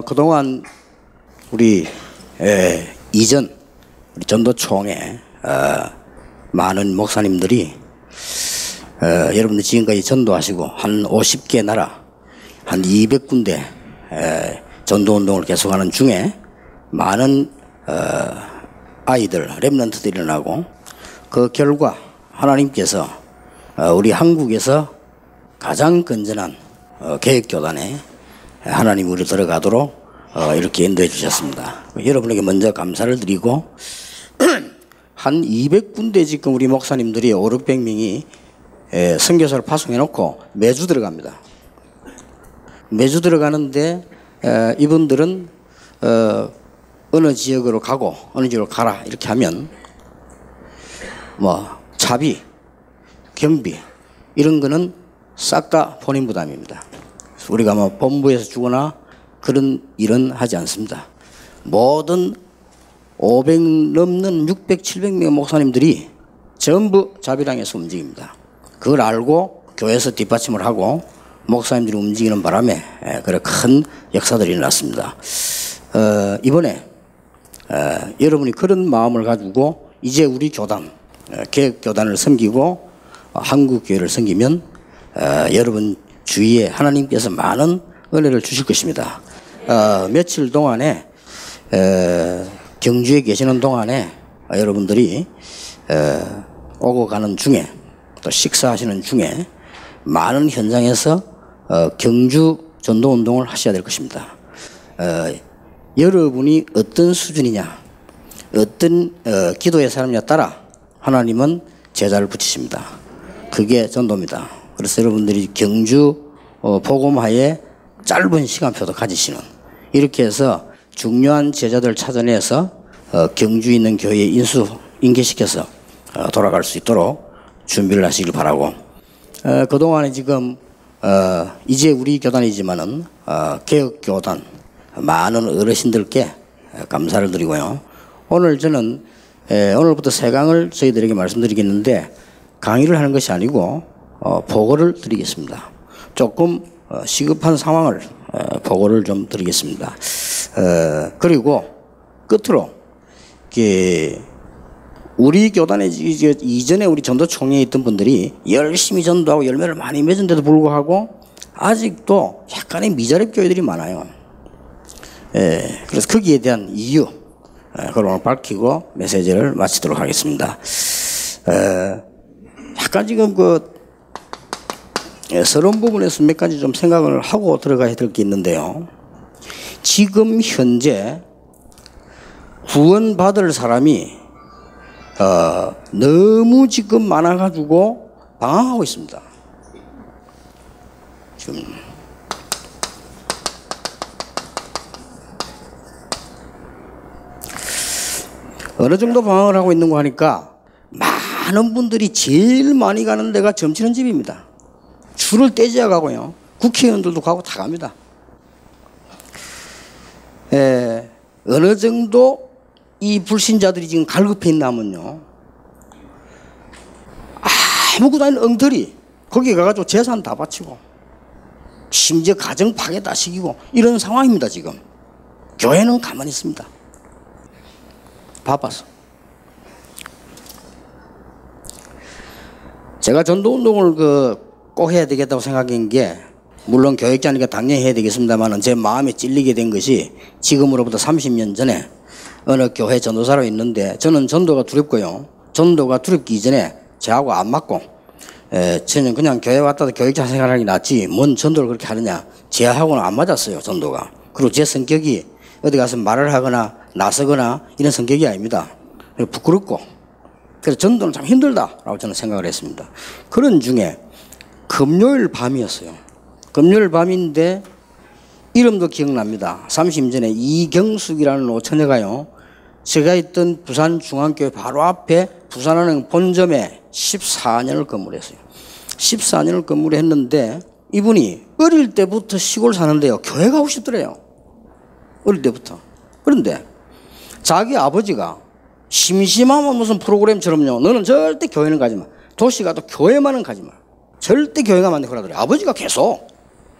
그동안 우리 이전 우리 전도총회 많은 목사님들이 여러분들 지금까지 전도하시고 한 50개 나라 한 200군데 전도운동을 계속하는 중에 많은 아이들 렘넌트들이 일어나고 그 결과 하나님께서 우리 한국에서 가장 건전한 개혁교단에 하나님 우리 들어가도록 이렇게 인도해 주셨습니다. 여러분에게 먼저 감사를 드리고 한 200군데 지금 우리 목사님들이 500~600명이 선교사를 파송해 놓고 매주 들어갑니다. 매주 들어가는데 이분들은 어느 지역으로 가고 어느 지역으로 가라 이렇게 하면 뭐 차비, 경비 이런 거는 싹 다 본인 부담입니다. 우리가 뭐 본부에서 주거나 그런 일은 하지 않습니다. 모든 500 넘는 600~700명의 목사님들이 전부 자비랑에서 움직입니다. 그걸 알고 교회에서 뒷받침을 하고 목사님들이 움직이는 바람에 그런 큰 역사들이 일어났습니다. 이번에 여러분이 그런 마음을 가지고 이제 우리 교단, 개혁교단을 섬기고 한국교회를 섬기면 여러분 주위에 하나님께서 많은 은혜를 주실 것입니다. 며칠 동안에 경주에 계시는 동안에 여러분들이 오고 가는 중에 또 식사하시는 중에 많은 현장에서 경주 전도운동을 하셔야 될 것입니다. 여러분이 어떤 수준이냐 어떤 기도의 사람이냐에 따라 하나님은 제자를 붙이십니다. 그게 전도입니다. 그래서 여러분들이 경주 복음화에 짧은 시간표도 가지시는 이렇게 해서 중요한 제자들 찾아내서 경주에 있는 교회에 인계시켜서 돌아갈 수 있도록 준비를 하시길 바라고 그동안에 지금 이제 우리 교단이지만은 개혁교단 많은 어르신들께 감사를 드리고요. 오늘 저는 오늘부터 세 강을 저희들에게 말씀드리겠는데 강의를 하는 것이 아니고 보고를 드리겠습니다. 조금 시급한 상황을 보고를 좀 드리겠습니다. 그리고 끝으로 우리 교단에 이전에 우리 전도총회에 있던 분들이 열심히 전도하고 열매를 많이 맺은데도 불구하고 아직도 약간의 미자립 교회들이 많아요. 그래서 거기에 대한 이유 그걸 오늘 밝히고 메시지를 마치도록 하겠습니다. 약간 지금 서론 부분에서 몇 가지 좀 생각을 하고 들어가야 될 게 있는데요. 지금 현재 구원받을 사람이 너무 지금 많아가지고 방황하고 있습니다. 지금 어느 정도 방황을 하고 있는 거 하니까 많은 분들이 제일 많이 가는 데가 점치는 집입니다. 줄을 떼지야 가고요. 국회의원들도 가고 다 갑니다. 어느 정도 이 불신자들이 지금 갈급해 있나면요. 아무것도 아닌 엉터리 거기 가가지고 재산 다 바치고 심지어 가정 파괴 다 시키고 이런 상황입니다. 지금 교회는 가만히 있습니다. 바빠서. 제가 전도운동을 꼭 해야 되겠다고 생각한 게 물론 교육자니까 당연히 해야 되겠습니다만 제 마음에 찔리게 된 것이 지금으로부터 30년 전에 어느 교회 전도사로 있는데 저는 전도가 두렵고요. 전도가 두렵기 이전에 저하고 안 맞고 저는 그냥 교회 왔다도 교육자 생활하는 게 낫지 뭔 전도를 그렇게 하느냐. 제하고는 안 맞았어요. 전도가. 그리고 제 성격이 어디 가서 말을 하거나 나서거나 이런 성격이 아닙니다. 부끄럽고 그래서 전도는 참 힘들다라고 저는 생각을 했습니다. 그런 중에 금요일 밤이었어요. 금요일 밤인데 이름도 기억납니다. 30년 전에 이경숙이라는 노처녀가요. 제가 있던 부산중앙교회 바로 앞에 부산은행 본점에 14년을 근무를 했어요. 14년을 근무를 했는데 이분이 어릴 때부터 시골 사는데요. 교회 가고 싶더래요. 어릴 때부터. 그런데 자기 아버지가 심심하면 무슨 프로그램처럼요. 너는 절대 교회는 가지 마. 도시 가도 교회만은 가지 마. 절대 교회 가면 안 돼. 그러더래요. 아버지가 계속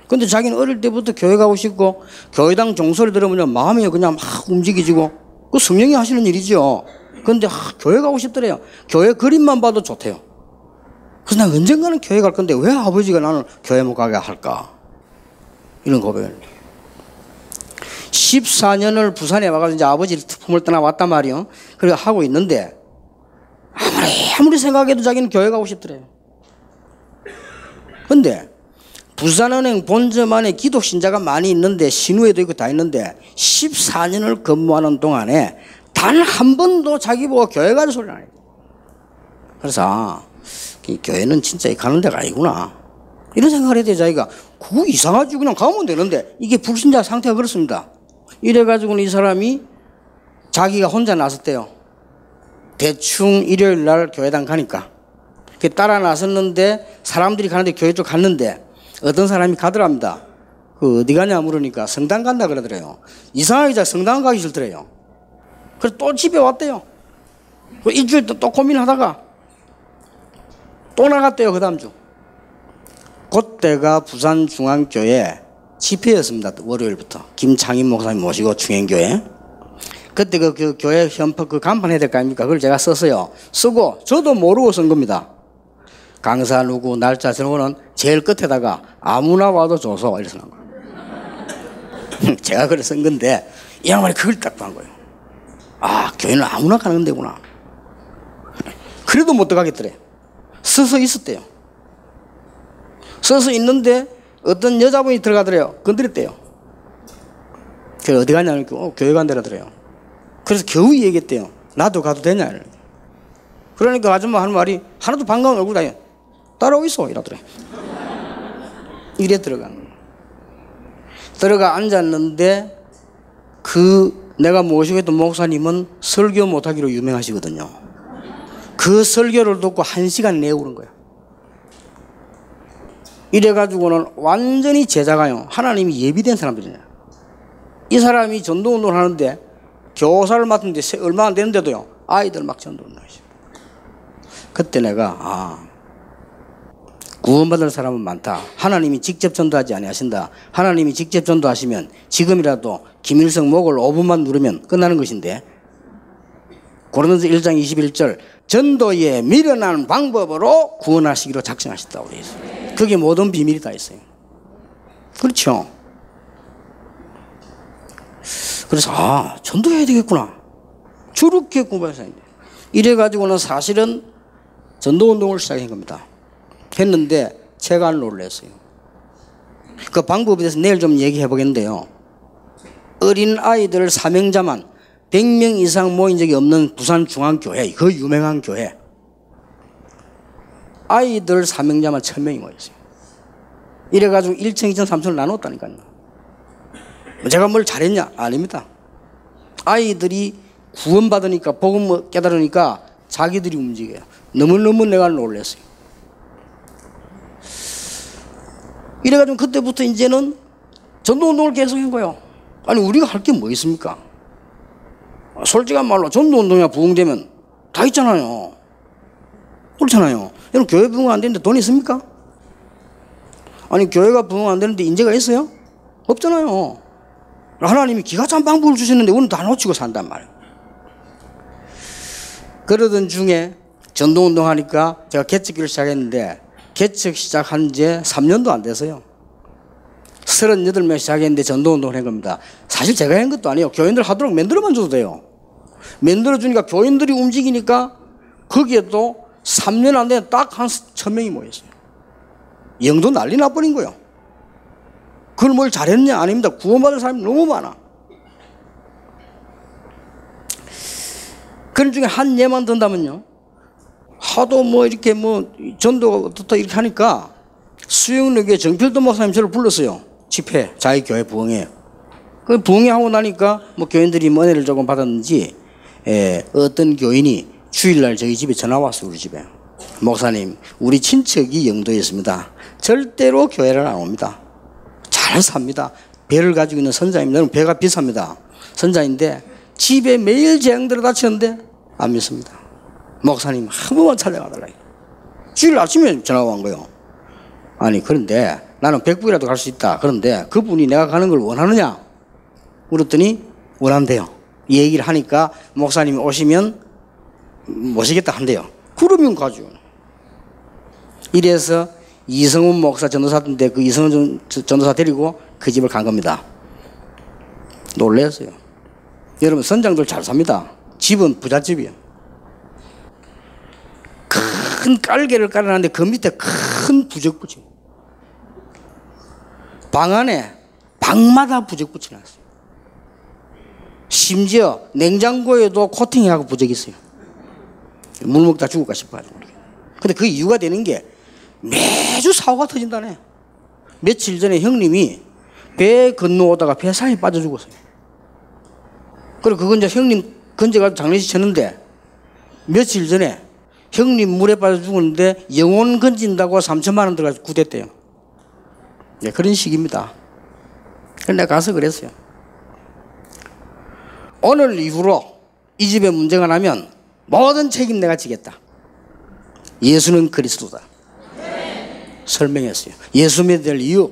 근데 자기는 어릴 때부터 교회 가고 싶고 교회당 종소리 들으면 마음이 그냥 막 움직이지고 그 성령이 하시는 일이죠. 근데 교회 가고 싶더래요. 교회 그림만 봐도 좋대요. 그래서 난 언젠가는 교회 갈 건데 왜 아버지가 나는 교회 못 가게 할까? 이런 고백을. 14년을 부산에 와가지고 이제 아버지 품을 떠나 왔단 말이요. 그래 하고 있는데 아무리 생각해도 자기는 교회 가고 싶더래요. 근데 부산은행 본점 안에 기독 신자가 많이 있는데 신우회도 있고 다 있는데 14년을 근무하는 동안에 단 한 번도 자기 보고 교회 가는 소리를 안 해요. 그래서 이 교회는 진짜 가는 데가 아니구나 이런 생각을 해야 돼. 자기가 그거 이상하지 그냥 가면 되는데 이게 불신자 상태가 그렇습니다. 이래가지고는 이 사람이 자기가 혼자 나섰대요. 대충 일요일 날 교회당 가니까 따라 나섰는데 사람들이 가는데 교회 쪽 갔는데 어떤 사람이 가더랍니다. 그 어디 가냐 물으니까 성당 간다 그러더래요. 이상하게 성당 가기 싫더래요. 그래서 또 집에 왔대요. 일주일 또 고민하다가 또 나갔대요. 그 다음 주. 그때가 부산중앙교회 집회였습니다. 월요일부터 김창인 목사님 모시고 중행교회. 그때 그 교회 현법 그 간판 해야 될 거 아닙니까? 그걸 제가 썼어요. 쓰고 저도 모르고 쓴 겁니다. 강사 누구 날짜 저런 거는 제일 끝에다가 아무나 와도 줘서 이래서 나온 거예요. 제가 그래 쓴 건데 이 양반이 그걸 딱 한 거예요. 아 교회는 아무나 가는 데구나. 그래도 못 들어가겠더래. 서서 있었대요. 서서 있는데 어떤 여자분이 들어가더래요. 건드렸대요. 그래서 어디 가냐니까 교회 간다더래요. 그래서 겨우 얘기했대요. 나도 가도 되냐? 그러니까 아줌마 하는 말이 하나도 반가운 얼굴 다 따라오 있어 이러더래. 이래 들어가 앉았는데 그 내가 모시고 있던 목사님은 설교 못하기로 유명하시거든요. 그 설교를 듣고 1시간 내에 오는 거야. 이래가지고는 완전히 제자가요. 하나님이 예비된 사람들이냐. 이 사람이 전도운동을 하는데 교사를 맡은데 얼마 안 되는데도요. 아이들 막 전도운동을 하시고. 그때 내가 구원받을 사람은 많다. 하나님이 직접 전도하지 아니하신다. 하나님이 직접 전도하시면 지금이라도 김일성 목을 5분만 누르면 끝나는 것인데 고린도서 1장 21절 전도에 미련한 방법으로 구원하시기로 작정하셨다고 되어 있어요. 그게 모든 비밀이 다 있어요. 그렇죠. 그래서 전도해야 되겠구나. 저렇게 공부해서 이래가지고는 사실은 전도운동을 시작한 겁니다. 했는데 제가 놀랐어요. 그 방법에 대해서 내일 좀 얘기해 보겠는데요. 어린 아이들 사명자만 100명 이상 모인 적이 없는 부산중앙교회, 그 유명한 교회. 아이들 사명자만 1000명이 모였어요. 이래가지고 1층, 2층, 3층을 나눴다니까요. 제가 뭘 잘했냐? 아닙니다. 아이들이 구원받으니까, 복음 깨달으니까 자기들이 움직여요. 너무너무 내가 놀랐어요. 이래가지고 그때부터 이제는 전도운동을 계속한 거예요. 아니, 우리가 할 게 뭐 있습니까? 솔직한 말로 전도운동이나 부흥되면 다 있잖아요. 그렇잖아요. 여러분, 교회 부흥 안 되는데 돈 있습니까? 아니, 교회가 부흥 안 되는데 인재가 있어요? 없잖아요. 하나님이 기가 찬 방법을 주셨는데 우리는 다 놓치고 산단 말이에요. 그러던 중에 전도운동 하니까 제가 개척기를 시작했는데 개척 시작한 지 3년도 안 돼서요. 38명 시작했는데 전도운동을 한 겁니다. 사실 제가 한 것도 아니에요. 교인들 하도록 만들어만 줘도 돼요. 만들어주니까 교인들이 움직이니까 거기에도 3년 안 되면 딱 한 1000명이 모였어요. 영도 난리 나버린 거예요. 그걸 뭘 잘했냐? 아닙니다. 구원받을 사람이 너무 많아. 그런 중에 한 예만 든다면요. 하도 뭐 이렇게 뭐 전도가 어떻다 이렇게 하니까 수영역에 정필도 목사님 저를 불렀어요. 집회, 자기 교회 부흥회. 그 부흥회 하고 나니까 뭐 교인들이 뭐 은혜를 조금 받았는지 어떤 교인이 주일날 저희 집에 전화 왔어요. 우리 집에. 목사님, 우리 친척이 영도에 있습니다. 절대로 교회를 안 옵니다. 잘 삽니다. 배를 가지고 있는 선자입니다. 배가 비쌉니다. 선자인데 집에 매일 재앙 들어닥치는데 안 믿습니다. 목사님 한 번만 찾아가달라. 주일 아침에 전화가 온 거예요. 아니, 그런데 나는 백북이라도 갈 수 있다. 그런데 그분이 내가 가는 걸 원하느냐? 물었더니 원한대요. 이 얘기를 하니까 목사님이 오시면 모시겠다 한대요. 그러면 가죠. 이래서 이성훈 목사 전도사인데 그 이성훈 전도사 데리고 그 집을 간 겁니다. 놀랐어요. 여러분 선장들 잘 삽니다. 집은 부잣집이에요. 큰 깔개를 깔아놨는데 그 밑에 큰 부적 붙여. 방 안에 방마다 부적 붙여놨어요. 심지어 냉장고에도 코팅해하고 부적이 있어요. 물 먹다 죽을까 싶어가지고. 근데 그 이유가 되는 게 매주 사고가 터진다네. 며칠 전에 형님이 배 건너오다가 배 사이에 빠져 죽었어요. 그리고 그건 이제 형님 건져가지고 장례식 쳤는데 며칠 전에 형님 물에 빠져 죽었는데 영혼 건진다고 3천만 원 들어가서 구됐대요. 네, 그런 식입니다. 그래서 내가 가서 그랬어요. 오늘 이후로 이 집에 문제가 나면 모든 책임 내가 지겠다. 예수는 그리스도다. 설명했어요. 예수 믿어야 될 이유.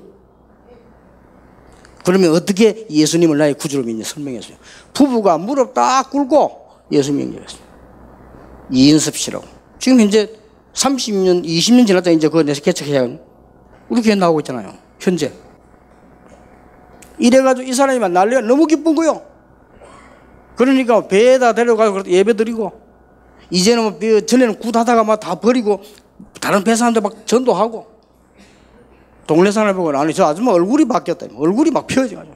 그러면 어떻게 예수님을 나의 구주로 믿냐 설명했어요. 부부가 무릎 딱 꿇고 예수 영접했어요. 이인섭 씨라고. 지금 현재 30년, 20년 지났다 이제 그거 내서 개척해야 우리 교회 나오고 있잖아요. 현재. 이래가지고 이 사람이 난리가 너무 기쁜 거요. 그러니까 배에다 데려가서 예배 드리고 이제는 전에는 굿하다가 막 다 버리고 다른 배 사람들 막 전도하고 동네 사람을 보고 아니 저 아줌마 얼굴이 바뀌었다. 얼굴이 막 펴져가지고.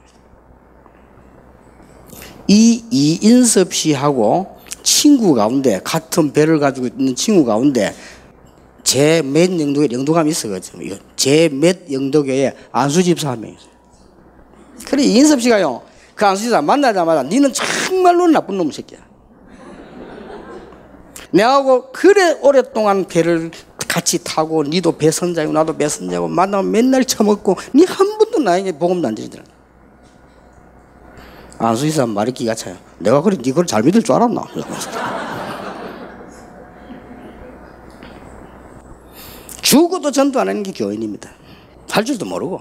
이 이인섭 씨하고 친구 가운데 같은 배를 가지고 있는 친구 가운데 제 몇 영도교에 영도감이 있어가지고 제 몇 영도교에 안수 집사 한 명 있어요. 그래 이인섭 씨가요 그 안수 집사 만나자마자 니는 정말로 나쁜 놈 새끼야. 내하고 그래 오랫동안 배를 같이 타고 니도 배 선장이고 나도 배 선장이고 만나면 맨날 처먹고 니 한 번도 나에게 복음도 안 드리더라. 안수 집사 말이 기가 차요. 내가 그래 니 그걸 잘 믿을 줄 알았나? 죽어도 전도 안 하는 게 교인입니다. 할 줄도 모르고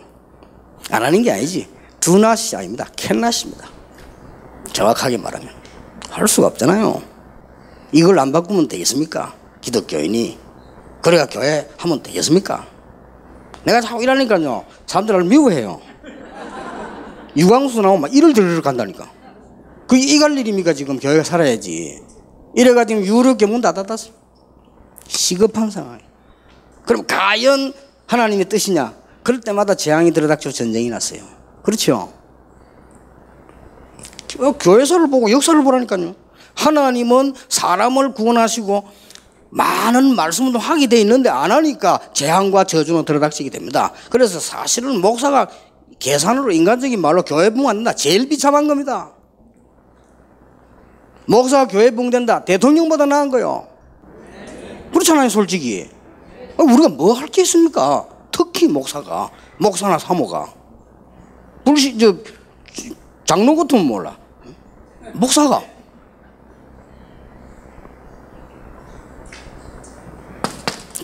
안 하는 게 아니지. 두낫이 아닙니다. 캔낫입니다. 정확하게 말하면 할 수가 없잖아요. 이걸 안 바꾸면 되겠습니까? 기독교인이 그래야 교회 하면 되겠습니까? 내가 자꾸 이러니까요 사람들 나를 미워해요. 유광수 나오면 막 이를 들으러 간다니까. 그게 이갈 일입니까? 지금 교회가 살아야지. 이래가지고 유럽게 문 닫았어요. 시급한 상황. 그럼 과연 하나님의 뜻이냐? 그럴 때마다 재앙이 들어닥치고 전쟁이 났어요. 그렇죠? 교회사를 보고 역사를 보라니까요. 하나님은 사람을 구원하시고 많은 말씀도 하게 돼 있는데 안 하니까 재앙과 저주는 들어닥치게 됩니다. 그래서 사실은 목사가 계산으로 인간적인 말로 교회 붕 안 된다. 제일 비참한 겁니다. 목사가 교회 붕 된다. 대통령보다 나은 거요. 그렇잖아요, 솔직히. 우리가 뭐 할 게 있습니까? 특히 목사나 사모가. 장로 같으면 몰라. 목사가.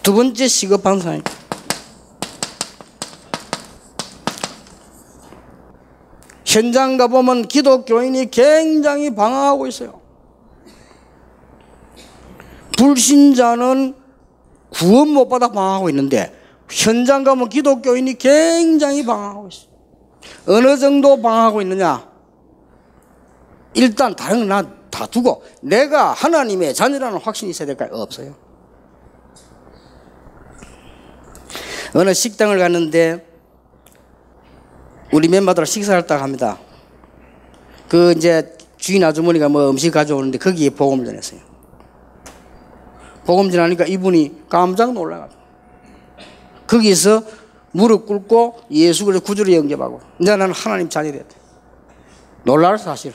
두 번째 시급한 사람. 현장 가보면 기독교인이 굉장히 방황하고 있어요. 불신자는 구원 못 받아 방황하고 있는데 현장 가면 기독교인이 굉장히 방황하고 있어요. 어느 정도 방황하고 있느냐? 일단 다른 건 다 두고 내가 하나님의 자녀라는 확신이 있어야 될까요? 없어요. 어느 식당을 갔는데 우리 멤버들 식사를 딱 합니다. 그 이제 주인 아주머니가 뭐 음식 가져오는데 거기에 복음을 전했어요. 복음 전하니까 이분이 깜짝 놀라가지고 거기서 무릎 꿇고 예수 그리스도 구주로 영접하고 이제 나는 하나님 자녀 됐대. 놀랄 사실.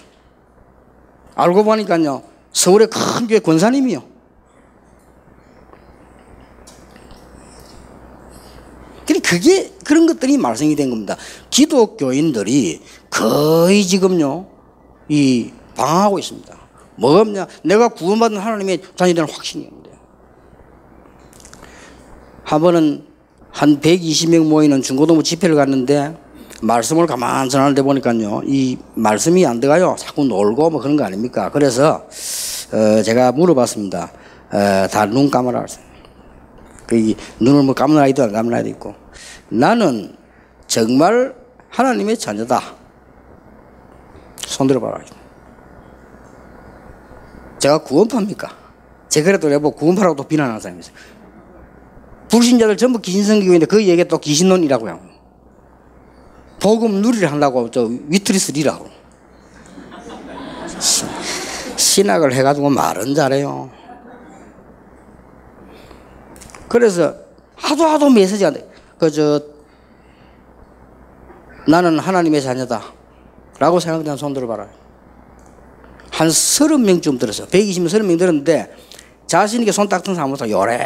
알고 보니까요 서울의 큰 교회 권사님이요. 그게 그런 것들이 말썽이 된 겁니다. 기독교인들이 거의 지금요 방황하고 있습니다. 뭐가 없냐? 내가 구원받은 하나님의 자녀라는 확신이 없는데. 한 번은 한 120명 모이는 중고등부 집회를 갔는데 말씀을 가만 전하는데 보니까요, 이 말씀이 안 들어가요. 자꾸 놀고 뭐 그런 거 아닙니까? 그래서 제가 물어봤습니다. 다 눈 감아라. 그 눈을 뭐 감는 아이도 안 감는 아이도 있고, 나는 정말 하나님의 자녀다. 손 들어봐라. 제가 구원파입니까? 제가 그래도 내보고 구원파라고 또 비난하는 사람이 있어요. 불신자들 전부 귀신성기교인데 그 얘기가 또 귀신론이라고요. 복음 누리를 한다고 저 위트리스리라고. 신학을 해가지고 말은 잘해요. 그래서 하도 메시지가 안 돼. 나는 하나님의 자녀다 라고 생각되는 손 들어봐라. 한 30명쯤 들었어. 120명 30명 들었는데 자신있게 손 딱 든 사람부터 요래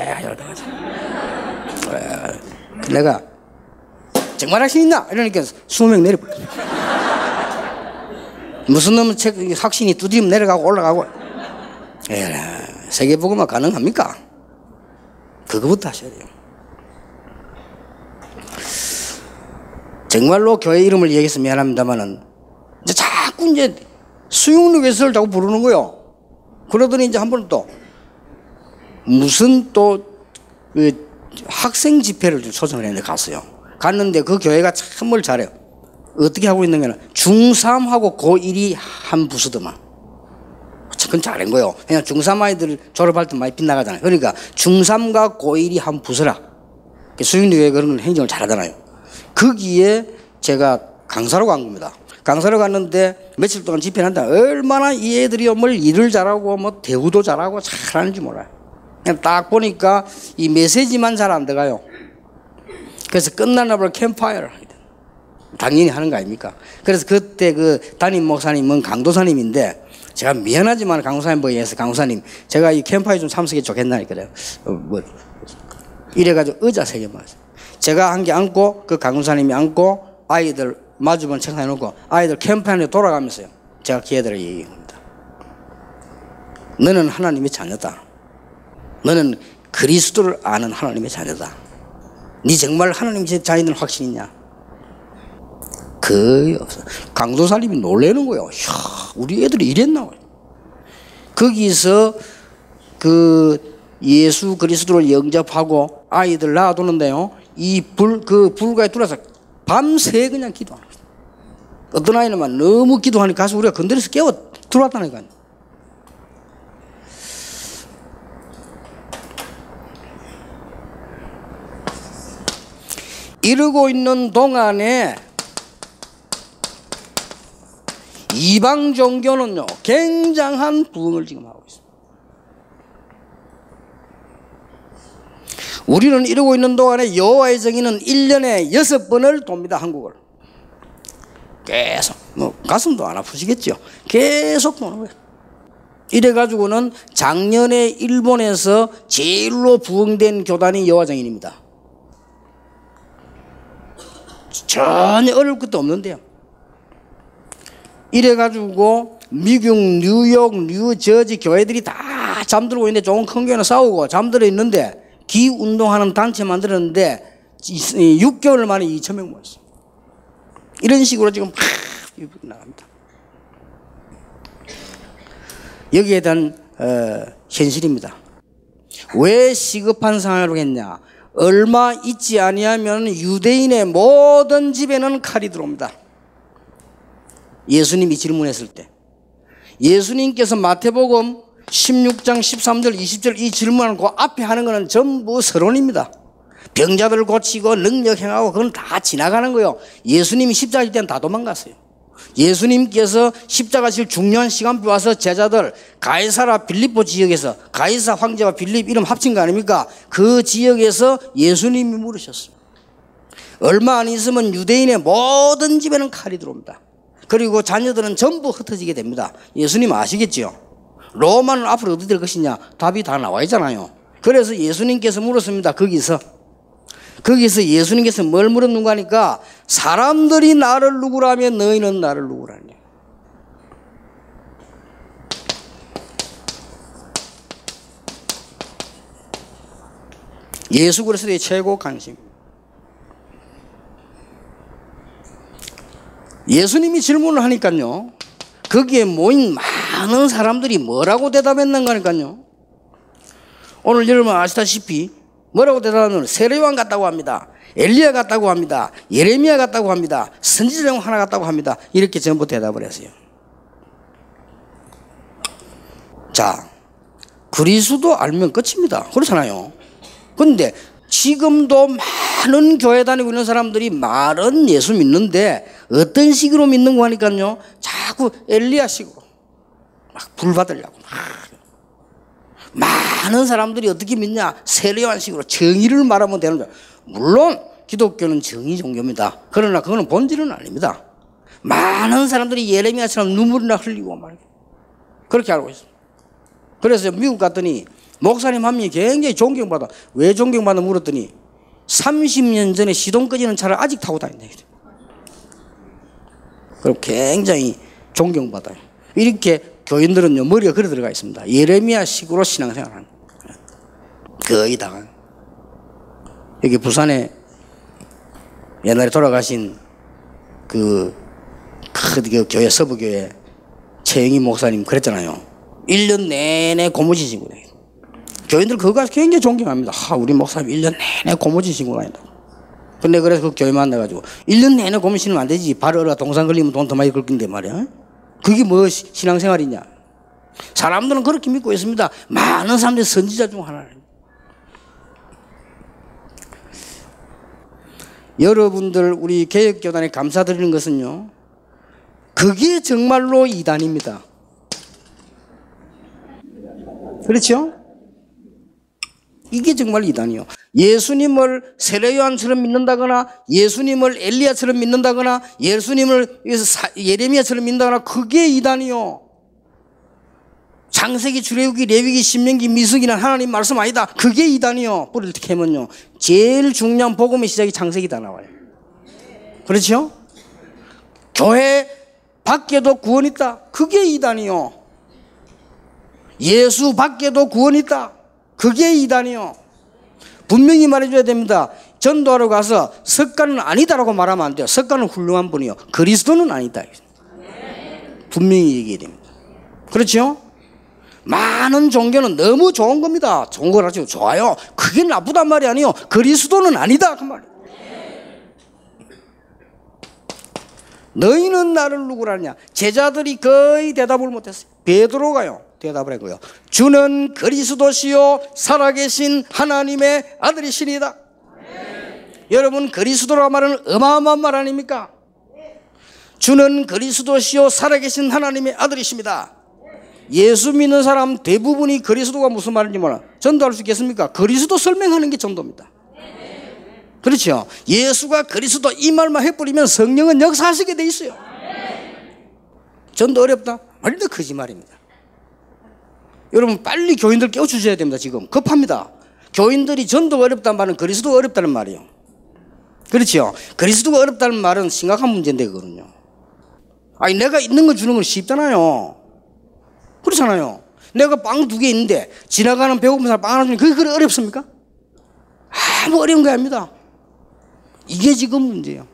내가 정말 확신 있나? 이러니까 20명 내려버렸어. 무슨 놈은 확신이 두드리면 내려가고 올라가고. 에라, 세계복음화 가능합니까? 그거부터 하셔야 돼요. 정말로 교회 이름을 얘기해서 미안합니다만은 이제 자꾸 이제 수용력에서를 자꾸 부르는 거요. 그러더니 이제 한 번 또 무슨 또 학생 집회를 좀 초청을 했는데 갔어요. 갔는데 그 교회가 참 뭘 잘해요. 어떻게 하고 있는 게는 중3하고 고1이 한 부서더만. 그건 잘한 거예요. 그냥 중3 아이들 졸업할 때 많이 빗나가잖아요. 그러니까 중3과 고1이 한 부서라. 수용력에 그런 걸 행정을 잘하잖아요. 거기에 제가 강사로 간 겁니다. 강사로 갔는데 며칠 동안 집회를 한다. 얼마나 이 애들이 뭘 일을 잘하고 뭐 대우도 잘하고 잘하는지 몰라요. 그냥 딱 보니까 이 메시지만 잘 안 들어가요. 그래서 끝나나 볼 캠파이어를 하게 돼요. 당연히 하는 거 아닙니까? 그래서 그때 그 담임 목사님은 강도사님인데 제가 미안하지만 강도사님 보이에서 강도사님 제가 이 캠파이어 좀 참석해 좋겠나니까요. 이래가지고 의자 3개 맞아요. 제가 한 개 앉고 그 강도사님이 앉고 아이들 마주본 책상에 놓고 아이들 캠파이어에 돌아가면서요. 제가 걔들을 얘기합니다. 너는 하나님의 자녀다. 너는 그리스도를 아는 하나님의 자녀다. 네 정말 하나님의 자녀들 확신 있냐? 거의 없어. 강도사님이 놀래는 거예요. 이야, 우리 애들이 이랬나? 거기서 그 예수 그리스도를 영접하고 아이들 놔두는데요. 그 불가에 들어서 밤새 그냥 기도하는 거예요. 어떤 아이는 너무 기도하니까 가서 우리가 건드려서 깨워 들어왔다니까요. 이러고 있는 동안에 이방 종교는요 굉장한 부흥을 지금 하고 있습니다. 우리는 이러고 있는 동안에 여호와의 정의는 1년에 6번을 돕니다. 한국을 계속 가슴도 안 아프시겠죠. 계속 도는 거예요. 이래가지고는 작년에 일본에서 제일로 부흥된 교단이 여호와 정인입니다. 전혀 어려울 것도 없는데요. 이래가지고 미국, 뉴욕, 뉴저지 교회들이 다 잠들고 있는데 조금 큰 교회는 싸우고 잠들어 있는데 기운동하는 단체 만들었는데 6개월 만에 2,000명 모였어요. 이런 식으로 지금 막 나갑니다. 여기에 대한 현실입니다. 왜 시급한 상황으로 했냐? 얼마 있지 아니하면 유대인의 모든 집에는 칼이 들어옵니다. 예수님이 질문했을 때 예수님께서 마태복음 16장 13절 20절 이 질문을 그 앞에 하는 것은 전부 서론입니다. 병자들 고치고 능력 행하고 그건 다 지나가는 거예요. 예수님이 십자가일 때는 다 도망갔어요. 예수님께서 십자가 질 중요한 시간표 와서 제자들 가이사라 빌립보 지역에서 가이사 황제와 빌립 이름 합친 거 아닙니까? 그 지역에서 예수님이 물으셨어요. 얼마 안 있으면 유대인의 모든 집에는 칼이 들어옵니다. 그리고 자녀들은 전부 흩어지게 됩니다. 예수님 아시겠지요? 로마는 앞으로 어떻게 될 것이냐? 답이 다 나와 있잖아요. 그래서 예수님께서 물었습니다. 거기서 예수님께서 뭘 물었는가 하니까 사람들이 나를 누구라면 너희는 나를 누구라냐. 예수 그리스도의 최고 관심. 예수님이 질문을 하니까요. 거기에 모인 많은 사람들이 뭐라고 대답했는가니까요. 오늘 여러분 아시다시피 뭐라고 대답하면 세례요한 같다고 합니다. 엘리야 같다고 합니다. 예레미야 같다고 합니다. 선지자 중 하나 같다고 합니다. 이렇게 전부 대답을 했어요. 자, 그리스도 알면 끝입니다. 그렇잖아요. 그런데 지금도 많은 교회 다니고 있는 사람들이 말은 예수 믿는데 어떤 식으로 믿는 거 하니까요. 자꾸 엘리야식으로 막 불 받으려고 많은 사람들이 어떻게 믿냐? 세례요한식으로 정의를 말하면 되는 거예요. 물론 기독교는 정의 종교입니다. 그러나 그거는 본질은 아닙니다. 많은 사람들이 예레미야처럼 눈물이나 흘리고 말이에요. 그렇게 알고 있어요. 그래서 미국 갔더니 목사님 한 명이 굉장히 존경받아. 왜 존경받아 물었더니 30년 전에 시동 꺼지는 차를 아직 타고 다닌다. 그럼 굉장히 존경받아요. 이렇게 교인들은요 머리가 그래 들어가 있습니다. 예레미야식으로 신앙생활하는 거의 다. 여기 부산에 옛날에 돌아가신 그 교회 서부교회 최영희 목사님 그랬잖아요. 1년 내내 고무신 신고 다닌다. 교인들 그거 가서 굉장히 존경합니다. 우리 목사님 1년 내내 고무신 신고 다닌다. 근데 그래서 그 교회 만나가지고 1년 내내 고무신 신으면 안 되지. 발 얼어 동상 걸리면 돈 더 많이 긁긴데 말이야. 그게 뭐 신앙생활이냐. 사람들은 그렇게 믿고 있습니다. 많은 사람들이 선지자 중 하나입니다. 여러분들 우리 개혁교단에 감사드리는 것은요. 그게 정말로 이단입니다. 그렇죠? 이게 정말 이단이요. 예수님을 세례요한처럼 믿는다거나 예수님을 엘리야처럼 믿는다거나 예수님을 예레미야처럼 믿는다거나 그게 이단이요. 창세기, 출애굽기, 레위기, 신명기, 미숙이는 하나님 말씀 아니다. 그게 이단이요. 뿌리를 캐면요. 제일 중요한 복음의 시작이 창세기다 나와요. 그렇죠? 교회 밖에도 구원 있다. 그게 이단이요. 예수 밖에도 구원 있다. 그게 이단이요. 분명히 말해줘야 됩니다. 전도하러 가서 석가는 아니다라고 말하면 안 돼요. 석가는 훌륭한 분이요. 그리스도는 아니다. 분명히 얘기해야 됩니다. 그렇죠? 많은 종교는 너무 좋은 겁니다. 좋은 거라죠. 좋아요. 그게 나쁘단 말이 아니에요. 그리스도는 아니다. 그 말이에요. 너희는 나를 누구라냐? 제자들이 거의 대답을 못했어요. 베드로가요. 대답을 했고요. 주는 그리스도시요 살아계신 하나님의 아들이시니다. 여러분 그리스도라 말은 어마어마한 말 아닙니까? 주는 그리스도시요 살아계신 하나님의 아들이십니다. 예수 믿는 사람 대부분이 그리스도가 무슨 말인지 몰라. 전도할 수 있겠습니까? 그리스도 설명하는 게 전도입니다. 그렇죠? 예수가 그리스도 이 말만 해버리면 성령은 역사하시게 돼 있어요. 전도 어렵다? 완전 거짓말입니다. 여러분 빨리 교인들 깨워주셔야 됩니다. 지금 급합니다. 교인들이 전도가 어렵다는 말은 그리스도가 어렵다는 말이에요. 그렇죠? 그리스도가 어렵다는 말은 심각한 문제인데 그거는요. 아니 내가 있는 거 주는 건 쉽잖아요. 그렇잖아요. 내가 빵 2개 있는데 지나가는 배고픈 사람 빵 하나 주면 그게 그래 어렵습니까? 아무 어려운 거 아닙니다. 이게 지금 문제예요.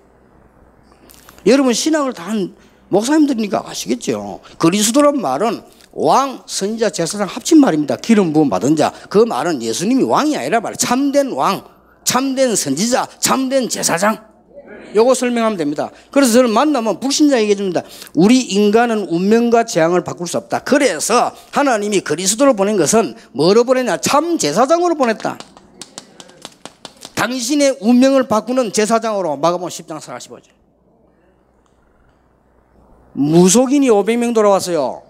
여러분 신앙을 다 한 목사님들이니까 아시겠죠. 그리스도란 말은 왕, 선지자, 제사장 합친 말입니다. 기름 부음 받은 자. 그 말은 예수님이 왕이 아니라 말이에요. 참된 왕, 참된 선지자, 참된 제사장. 요거 설명하면 됩니다. 그래서 저를 만나면 불신자 얘기해 줍니다. 우리 인간은 운명과 재앙을 바꿀 수 없다. 그래서 하나님이 그리스도를 보낸 것은 뭐로 보냈냐? 참 제사장으로 보냈다. 당신의 운명을 바꾸는 제사장으로. 마가복음 10장 45절. 무속인이 500명 돌아왔어요.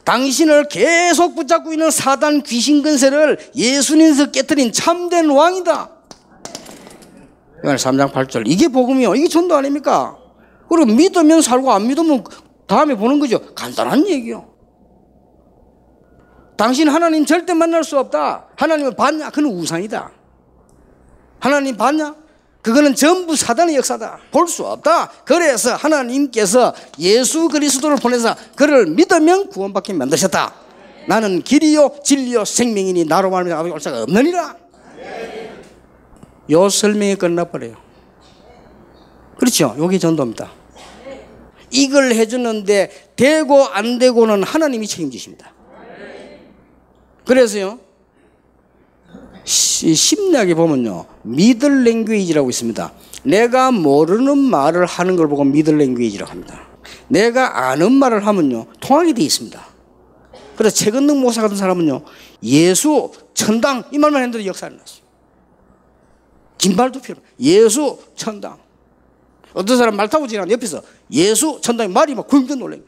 당신을 계속 붙잡고 있는 사단 귀신 근세를 예수님께서 깨뜨린 참된 왕이다. 요한 3장 8절. 이게 복음이요. 이게 전도 아닙니까? 그리고 믿으면 살고 안 믿으면 다음에 보는 거죠. 간단한 얘기요. 당신 하나님 절대 만날 수 없다. 하나님을 봤냐? 그는 우상이다. 하나님 봤냐? 그거는 전부 사단의 역사다. 볼 수 없다. 그래서 하나님께서 예수 그리스도를 보내서 그를 믿으면 구원받게 만드셨다. 나는 길이요 진리요 생명이니 나로 말미암아 아버지 올 자가 없느니라. 요 설명이 끝나버려요. 그렇죠? 요게 전도입니다. 이걸 해주는데 되고 안 되고는 하나님이 책임지십니다. 그래서요, 심리학에 보면요, 미들 랭귀지라고 있습니다. 내가 모르는 말을 하는 걸 보고 미들 랭귀지라고 합니다. 내가 아는 말을 하면요, 통하게 되어 있습니다. 그래서 최근능 목사 같은 사람은요, 예수, 천당 이 말만 했는데 역사를 났어요. 긴 말도 필요 없어요. 예수, 천당. 어떤 사람 말 타고 지나가는 옆에서 예수, 천당 말이 막 굶겨 놀래요.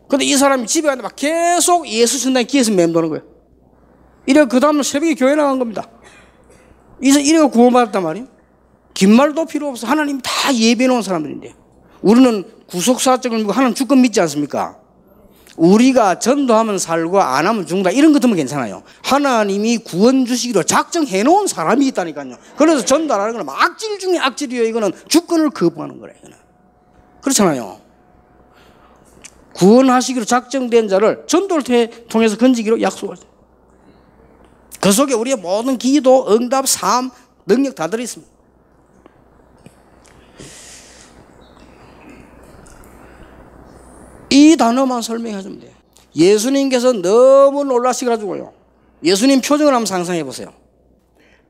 근데 이 사람이 집에 가는데 막 계속 예수, 천당이 귀에서 맴도는 거예요. 이래 그 다음날 새벽에 교회 나간 겁니다. 이래가 구원받았단 말이에요. 긴 말도 필요 없어. 하나님 다 예배해 놓은 사람들인데, 우리는 구속사적을 믿고 하나님 주권 믿지 않습니까? 우리가 전도하면 살고 안 하면 죽는다 이런 것들은 괜찮아요. 하나님이 구원 주시기로 작정해 놓은 사람이 있다니까요. 그래서 전도하는 건 악질 중에 악질이에요. 이거는 주권을 거부하는 거래요. 이거는. 그렇잖아요. 구원하시기로 작정된 자를 전도를 통해서 건지기로 약속하죠. 그 속에 우리의 모든 기도, 응답, 삶, 능력 다 들어있습니다. 이 단어만 설명해 주면 돼요. 예수님께서 너무 놀라시가지고요, 예수님 표정을 한번 상상해 보세요.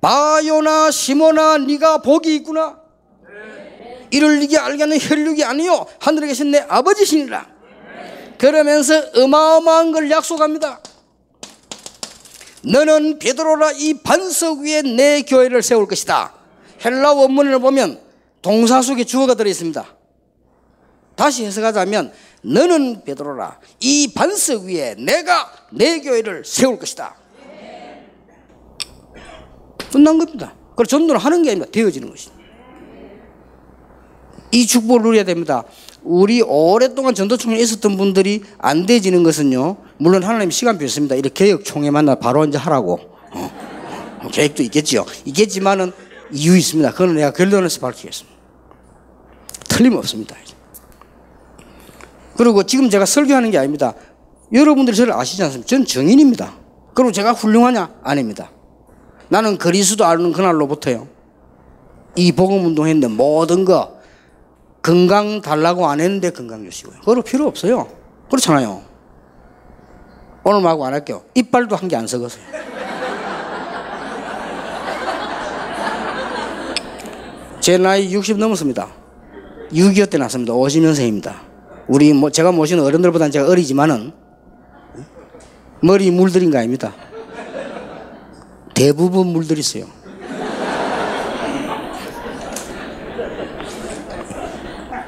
바요나 시몬아, 네가 복이 있구나. 이를 네게 알게 하는 혈육이 아니요 하늘에 계신 내 아버지시니라. 그러면서 어마어마한 걸 약속합니다. 너는 베드로라, 이 반석 위에 내 교회를 세울 것이다. 헬라 원문을 보면 동사 속에 주어가 들어있습니다. 다시 해석하자면 너는 베드로라, 이 반석 위에 내가 내 교회를 세울 것이다. 끝난 겁니다. 그래서 전도를 하는 게 아니라 되어지는 것입니다. 이 축복을 누려야 됩니다. 우리 오랫동안 전도총회에 있었던 분들이 안 되지는 것은요, 물론 하나님 시간표 있습니다. 이렇게 개혁총회 만나 바로 이제 하라고 계획도 있겠지만은 이유 있습니다. 그건 내가 결론에서 밝히겠습니다. 틀림없습니다. 그리고 지금 제가 설교하는 게 아닙니다. 여러분들이 저를 아시지 않습니까? 저는 정인입니다. 그리고 제가 훌륭하냐? 아닙니다. 나는 그리스도 아는 그날로부터요, 이 복음운동 했는데 모든 거 건강 달라고 안 했는데 건강 주시고요. 그거 필요 없어요. 그렇잖아요. 오늘 말고 안 할게요. 이빨도 한 개 안 썩었어요. 제 나이 60 넘었습니다. 6.25 때 났습니다. 50년생입니다. 우리 제가 모시는 어른들보다는 제가 어리지만은 머리 물들인 거 아닙니다. 대부분 물들있어요.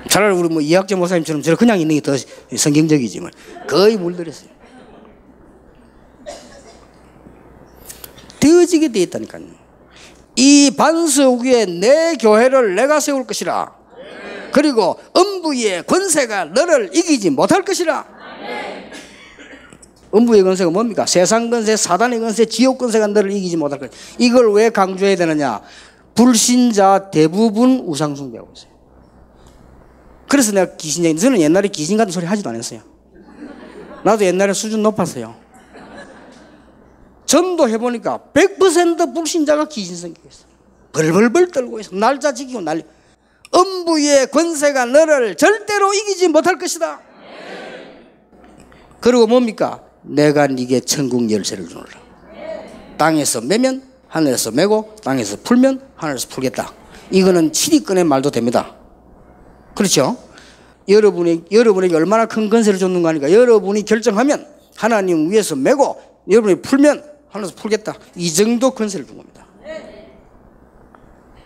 차라리 우리 이학재 목사님처럼 저를 그냥 있는 게 더 성경적이지만 거의 물들였어요. 되어지게 돼 있다니까요. 이 반석 위에 내 교회를 내가 세울 것이라. 그리고 음부의 권세가 너를 이기지 못할 것이라. 음부의 권세가 뭡니까? 세상 권세, 사단의 권세, 지옥 권세가 너를 이기지 못할 것이라. 이걸 왜 강조해야 되느냐? 불신자 대부분 우상 숭배하고 있어요. 그래서 내가 귀신쟁이, 저는 옛날에 귀신 같은 소리 하지도 않았어요. 나도 옛날에 수준 높았어요. 전도해보니까 100% 불신자가 귀신 성격이 있어요. 벌벌벌 떨고 있어. 날짜 지키고 난리. 음부의 권세가 너를 절대로 이기지 못할 것이다. 그리고 뭡니까? 내가 네게 천국 열쇠를 주노라. 땅에서 매면 하늘에서 매고, 땅에서 풀면 하늘에서 풀겠다. 이거는 7위권의 말도 됩니다. 그렇죠? 여러분에게 얼마나 큰 권세를 줬는가 하니까, 여러분이 결정하면 하나님 위에서 매고, 여러분이 풀면 하늘에서 풀겠다. 이 정도 권세를 준 겁니다.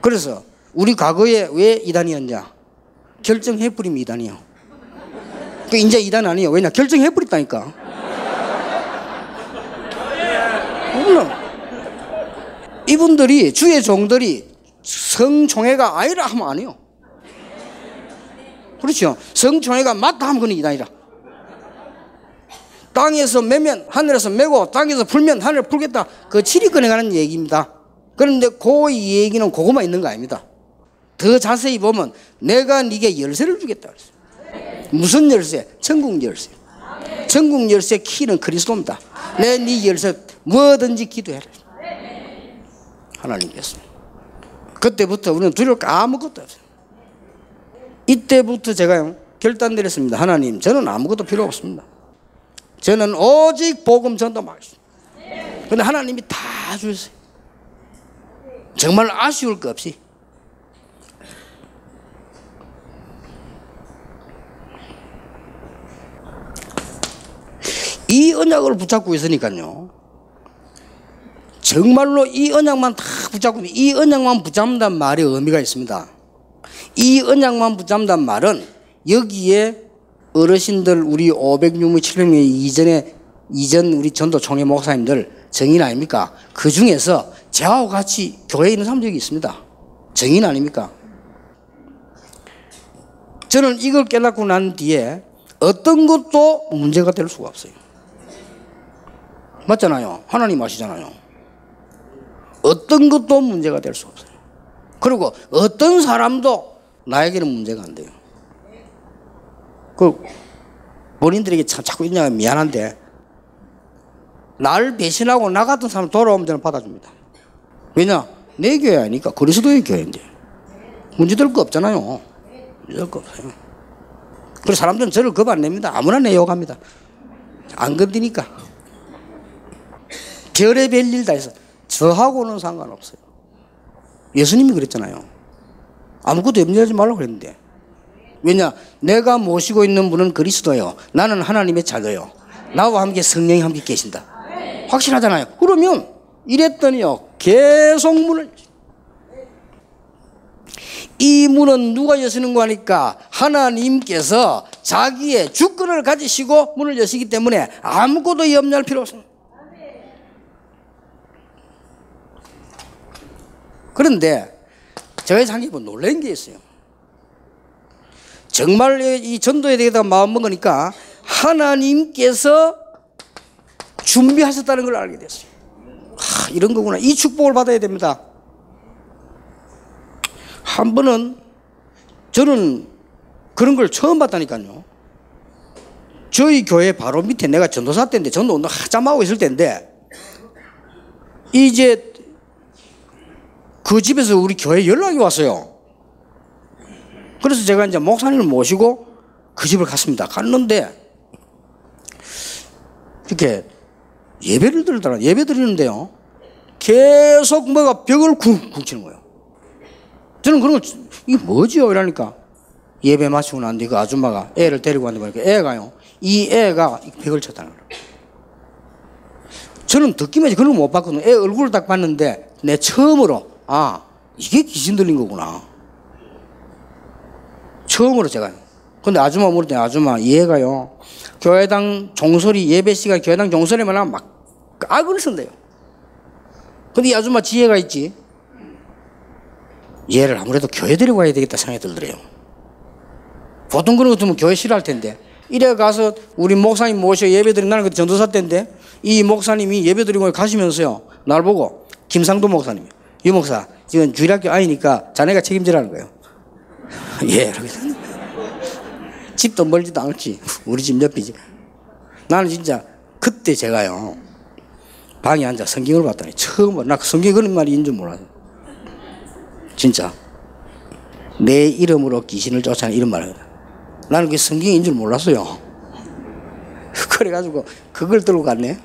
그래서 우리 과거에 왜 이단이었냐? 결정해버리면 이단이요. 그 이제 이단 아니에요. 왜냐? 결정해버렸다니까. 물론 이분들이, 주의 종들이 성총회가 아니라 하면 안 해요. 그렇죠? 성총회가 맞다 하면 그건 이단이라. 땅에서 매면 하늘에서 매고, 땅에서 풀면 하늘을 풀겠다. 그 7위권에 관한 얘기입니다. 그런데 그 얘기는 그거만 있는 거 아닙니다. 더 자세히 보면 내가 네게 열쇠를 주겠다 그랬어요. 무슨 열쇠? 천국 열쇠. 천국 열쇠 키는 그리스도입니다. 내 네 열쇠 뭐든지 기도해라. 하나님께서. 그때부터 우리는 두려울 거 아무것도 없어요. 이때부터 제가요, 결단 내렸습니다. 하나님, 저는 아무것도 필요 없습니다. 저는 오직 복음 전도만 하겠습니다. 그런데 하나님이 다 주셨어요. 정말 아쉬울 것 없이. 이 언약을 붙잡고 있으니까요. 정말로 이 언약만 다 붙잡고, 이 언약만 붙잡는다는 말이 의미가 있습니다. 이 언약만 붙잡는다는 말은 여기에 어르신들 우리 500명, 700명 이전 우리 전도 총회 목사님들 정인 아닙니까? 그 중에서 저하고 같이 교회에 있는 사람들이 있습니다. 정인 아닙니까? 저는 이걸 깨닫고 난 뒤에 어떤 것도 문제가 될 수가 없어요. 맞잖아요. 하나님 아시잖아요. 어떤 것도 문제가 될 수 없어요. 그리고 어떤 사람도 나에게는 문제가 안 돼요. 그 본인들에게 자꾸 인정하면 미안한데 나를 배신하고 나 같은 사람 돌아오면 저는 받아줍니다. 왜냐? 내 교회 아니까 그리스도의 교회인데 문제될 거 없잖아요. 문제될 거 없어요. 그래서 사람들은 저를 겁 안 냅니다. 아무나 내 욕합니다. 안 건드니까. 별의별 일 다 해서 저하고는 상관없어요. 예수님이 그랬잖아요. 아무것도 염려하지 말라고 그랬는데. 왜냐? 내가 모시고 있는 분은 그리스도예요. 나는 하나님의 자녀요. 나와 함께 성령이 함께 계신다. 확실하잖아요. 그러면 이랬더니요. 계속 문을, 이 문은 누가 여시는가 하니까 하나님께서 자기의 주권을 가지시고 문을 여시기 때문에 아무것도 염려할 필요 없습니다. 그런데 제가 상당히 놀란 게 있어요. 정말 이 전도에 대해서 마음 먹으니까 하나님께서 준비하셨다는 걸 알게 됐어요. 이런 거구나. 이 축복을 받아야 됩니다. 한 번은 저는 그런 걸 처음 봤다니까요. 저희 교회 바로 밑에 내가 전도사 때인데 전도 운동 한참 하고 있을 때인데 이제 그 집에서 우리 교회에 연락이 왔어요. 그래서 제가 이제 목사님을 모시고 그 집을 갔습니다. 갔는데 이렇게 예배를 드리더라. 예배 드리는데요. 계속 뭐가 벽을 쿵쿵 치는 거예요. 저는 그런 거, 이게 뭐지요? 이러니까 예배 마치고 난 뒤 그 아줌마가 애를 데리고 왔는데 보니까 애가요. 이 애가 벽을 쳤다는 거예요. 저는 듣기만 하지 그런 거 못 봤거든요. 애 얼굴을 딱 봤는데 내 처음으로 이게 귀신 들린 거구나. 처음으로 제가. 근데 아줌마 물었더니 아줌마 얘가요. 교회당 종소리 예배 시간 교회당 종소리만 하면 막 악을 쓴대요. 근데 이 아줌마 지혜가 있지. 얘를 아무래도 교회 데리고 가야 되겠다 생각이 들더래요. 보통 그런 거 같으면 교회 싫어할 텐데. 이래 가서 우리 목사님 모셔 예배 드리는 나는 그때 전도사 때인데 이 목사님이 예배 드리고 가시면서요. 날 보고 김상도 목사님. 유 목사 지금 주일학교 아이니까 자네가 책임지라는 거예요. 예. 집도 멀지도 않지. 우리 집 옆이지. 나는 진짜 그때 제가요. 방에 앉아 성경을 봤더니 처음으로 나 성경에 그런 말이 있는 줄 몰랐어요. 진짜 내 이름으로 귀신을 쫓아내는 이런 말을 나는 그게 성경인 줄 몰랐어요. 그래가지고 그걸 들고 갔네.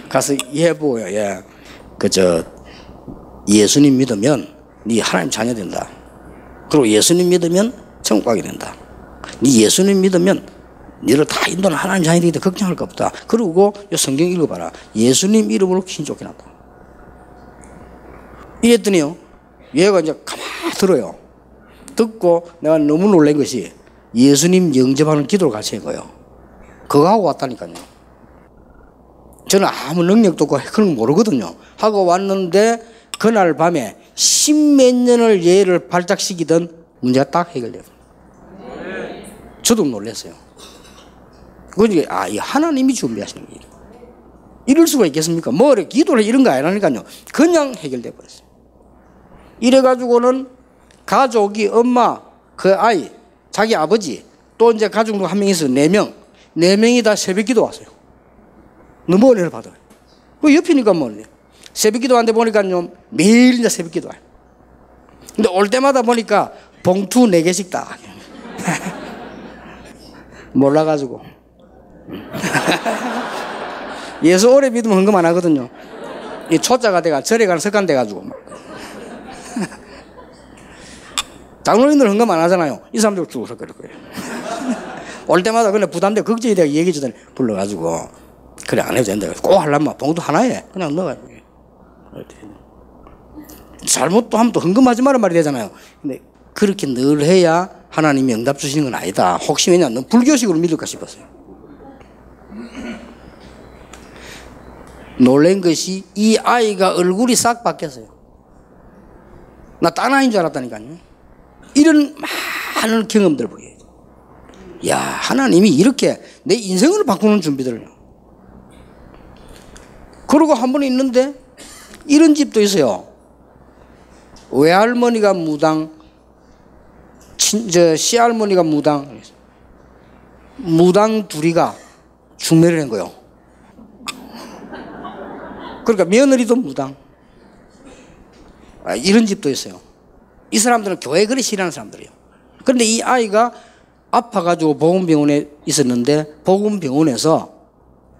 가서 얘 보고요. 예. 예수님 믿으면 네 하나님 자녀 된다. 그리고 예수님 믿으면 천국 가게 된다. 네 예수님 믿으면 너를 다 인도하는 하나님 자녀 되기 때문에 걱정할 거 없다. 그리고 성경 읽어봐라. 예수님 이름으로 귀신 쫓겨난다. 이랬더니요. 얘가 이제 가만히 들어요. 듣고 내가 너무 놀란 것이 예수님 영접하는 기도를 같이 한 거예요. 그거 하고 왔다니까요. 저는 아무 능력도 없고 그런 거 모르거든요. 하고 왔는데 그날 밤에 10몇 년을 얘를 발작시키던 문제가 딱 해결돼요. 저도 놀랐어요. 그러니까 이 하나님이 준비하시는 거예요. 이럴 수가 있겠습니까? 뭐 기도를 이런 거 아니라니까요. 그냥 해결돼 버렸어요. 이래가지고는 가족이 엄마, 그 아이, 자기 아버지, 또 이제 가족 한 명 있어요. 4명. 4명이 다 새벽 기도 왔어요. 너무 은혜를 받아요. 그 옆이니까 뭐 새벽 기도 하는데 보니까요. 매일 이제 새벽 기도 와요. 근데 올 때마다 보니까 봉투 4개씩 딱. 몰라가지고. 예수 오래 믿으면 헌금 안 하거든요. 이 초짜가 돼가 절에 가는 습관 돼가지고. 장로님들 헌금 안 하잖아요. 이 사람들 쭉 섞을 거예요. 올 때마다 그냥 부담돼 걱정이 되고 얘기해 주더니 불러가지고 그래 안 해도 된다. 꼭 하려면 봉투 하나에 그냥 넣어야 돼. 잘못 또 하면 또 헌금하지 말란 말이 되잖아요. 근데 그렇게 늘 해야 하나님이 응답 주시는 건 아니다. 혹시 왜냐면 넌 불교식으로 믿을까 싶었어요. 놀란 것이 이 아이가 얼굴이 싹 바뀌었어요. 나 딴 아이인 줄 알았다니까요. 이런 많은 경험들을 보여요. 야, 하나님이 이렇게 내 인생을 바꾸는 준비들을. 그러고 한 번 있는데 이런 집도 있어요. 외할머니가 무당, 시할머니가 무당, 무당 둘이가 중매를 한 거예요. 그러니까 며느리도 무당. 이런 집도 있어요. 이 사람들은 교회 그리 싫어하는 사람들이에요. 그런데 이 아이가 아파가지고 보건병원에 있었는데 보건병원에서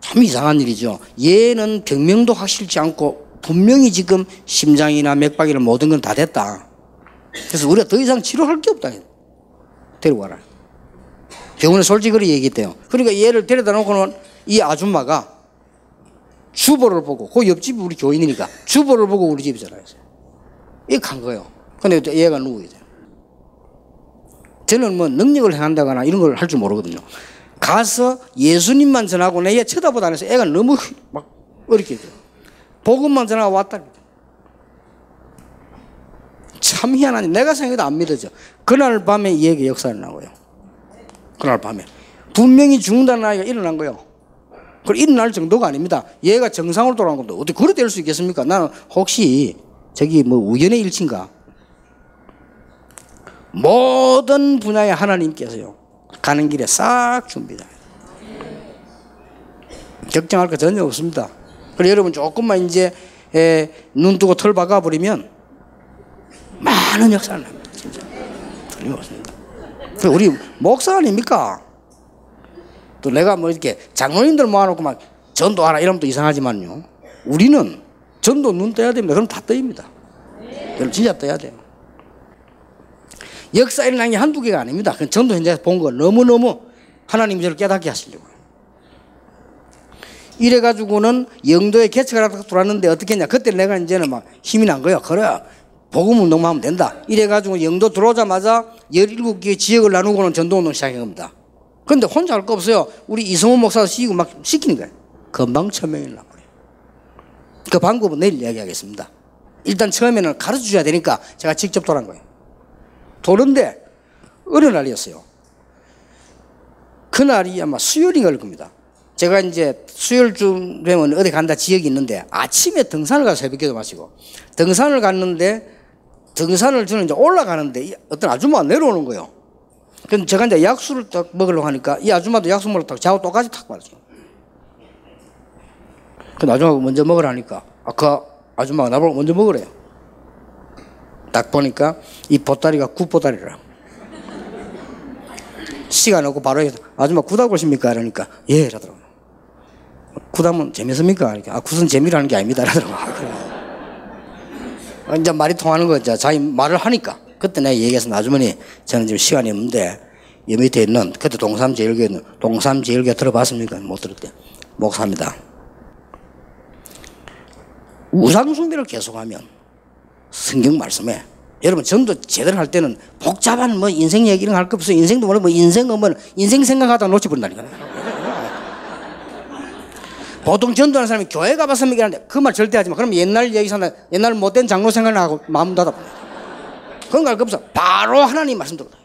참 이상한 일이죠. 얘는 병명도 확실치 않고 분명히 지금 심장이나 맥박이나 모든 건 다 됐다. 그래서 우리가 더 이상 치료할 게 없다. 데리고 가라. 병원에 솔직히 그렇게 얘기했대요. 그러니까 얘를 데려다 놓고는 이 아줌마가 주보를 보고, 그 옆집이 우리 교인이니까 주보를 보고 우리 집에 전화했어요. 이거 간 거예요. 근데 얘가 누구 이제? 저는 뭐 능력을 행한다거나 이런 걸 할 줄 모르거든요. 가서 예수님만 전하고 내 얘 쳐다보다 안 해서 애가 너무 막 어렵게 돼요. 복음만 전하고 왔다. 참 희한하니 내가 생각해도 안 믿어져. 그날 밤에 이 얘기 역사를 나고요. 그날 밤에 분명히 죽는다는 아이가 일어난 거예요. 그 일어날 정도가 아닙니다. 얘가 정상으로 돌아간 건데 어떻게 그래 될 수 있겠습니까? 나는 혹시 저기 뭐 우연의 일치인가? 모든 분야에 하나님께서요 가는 길에 싹 준비다. 걱정할 거 전혀 없습니다. 그래서 여러분 조금만 이제 눈 뜨고 털 박아버리면 많은 역사를 납니다. 진짜 틀림없습니다. 우리 목사 아닙니까? 또 내가 뭐 이렇게 장로님들 모아놓고 막 전도하라 이러면 또 이상하지만요. 우리는 전도 눈 떠야 됩니다. 그럼 다 떠입니다. 여러분 진짜 떠야 돼요. 역사 일어난 게 한두 개가 아닙니다. 그건 전도 현장에서 본 거 너무너무 하나님이 저를 깨닫게 하시려고요. 이래가지고는 영도에 개척을 하다가 들어왔는데 어떻게 했냐. 그때 내가 이제는 막 힘이 난 거야. 그래. 복음 운동만 하면 된다. 이래가지고 영도 들어오자마자 17개 지역을 나누고는 전도 운동 시작한 겁니다. 그런데 혼자 할 거 없어요. 우리 이성훈 목사도 시키고 막 시키는 거예요. 금방 천명이 나버려요. 그 방법은 내일 이야기하겠습니다. 일단 처음에는 가르쳐 줘야 되니까 제가 직접 돌아간 거예요. 도는데 어느 날이었어요. 그날이 아마 수요일인가 그럴 겁니다. 제가 이제 수요일쯤 되면 어디 간다 지역이 있는데 아침에 등산을 가서 새벽기도 마치고 등산을 갔는데 등산을 저는 이제 올라가는데 어떤 아줌마가 내려오는 거예요. 그래서 제가 이제 약수를 딱 먹으려고 하니까 이 아줌마도 약수 먹으러 딱 저하고 똑같이 탁 받았어요. 그 아줌마가 먼저 먹으라니까 그 아줌마가 나보고 먼저 먹으래요. 딱 보니까 이 보따리가 굿보따리라. 시간 없고 바로 해서 아줌마 굿하고 오십니까? 그러니까 예 이러더라고요. 굿하면 재밌습니까? 그러니까 굿은 재미로 하는 게 아닙니다. 이러더라고요. 이제 말이 통하는 거죠. 자기 말을 하니까. 그때 내가 얘기해서 아주머니 저는 지금 시간이 없는데 이 밑에 있는 그때 동삼제일교회 들어봤습니까? 못 들었대. 목사입니다. 우상숭배를 계속하면 성경 말씀에 여러분 전도 제대로 할 때는 복잡한 뭐 인생 얘기 이런 거 할 거 없어요. 인생도 모르고 인생 생각하다가 놓쳐버린다니까요. 보통 전도하는 사람이 교회 가봤습니까? 하는데 그 말 절대 하지 마. 그럼 옛날 얘기 산다. 옛날 못된 장로 생각나고 마음 닫아버려. 그런 거 할 거 없어. 바로 하나님 말씀 들어다.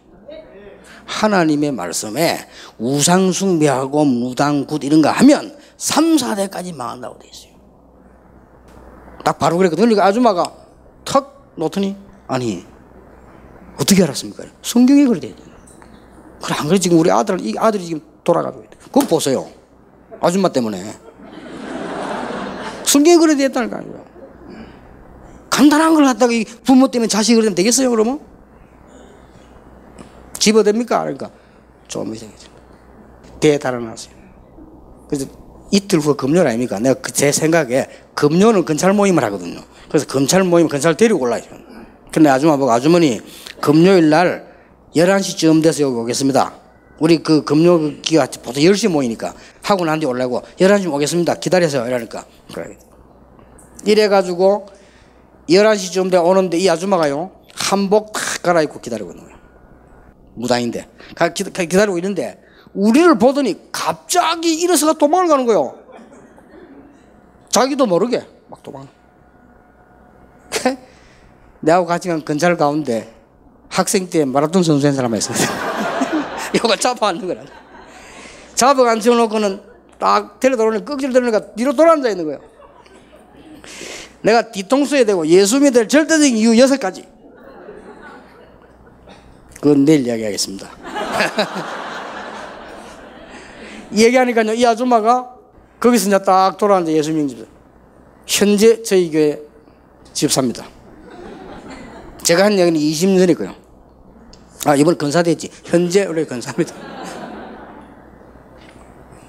하나님의 말씀에 우상숭배하고 무당굿 이런 거 하면 3, 4대까지 망한다고 돼 있어요. 딱 바로 그랬거든요. 그러니까 아줌마가 턱 놓더니 아니 어떻게 알았습니까? 성경에 그래 돼 있어요. 그래 안 그래 지금 우리 아들이 지금 돌아가고 있대. 그거 보세요. 아줌마 때문에. 성경에 그래 돼 있다니까요. 간단한 걸 갖다가 부모 때문에 자식이 그러면 되겠어요 그러면? 집어댑니까? 그러니까 좀 이상해져. 대달아났어요. 그래서 이틀 후 금요일 아닙니까? 내가 제 생각에 금요일은 검찰 모임을 하거든요. 그래서 검찰 모임 검찰 데리고 올라요. 근데 아줌마 보고 아주머니 금요일 날 11시쯤 돼서 여기 오겠습니다. 우리 그 금요기가 보통 10시 모이니까 하고 난 뒤 올라고 11시 오겠습니다. 기다려서 이러니까. 그래. 이래가지고 11시쯤 돼 오는데 이 아줌마가요. 한복 탁 갈아입고 기다리고 있는 거예요. 무당인데. 기다리고 있는데 우리를 보더니 갑자기 일어서가 도망을 가는 거예요. 자기도 모르게 막 도망. 내하고 같이 간 근찰 가운데 학생 때 마라톤 선수인 사람이 있습니다. 이거 잡아앉는 거라. 잡아 앉혀놓고는 딱 데려다오니 꺽질 들으니까 뒤로 돌아앉아 있는 거예요. 내가 뒤통수에 대고 예수 믿을 절대적인 이유 6가지. 그건 내일 이야기하겠습니다. 얘기하니까요, 이 아줌마가 거기서 이제 딱 돌아앉아 예수 믿는 집. 현재 저희 교회 집사입니다. 제가 한 얘기는 20년 전이고요. 아, 이번에 건사됐지. 현재 우리 건사입니다.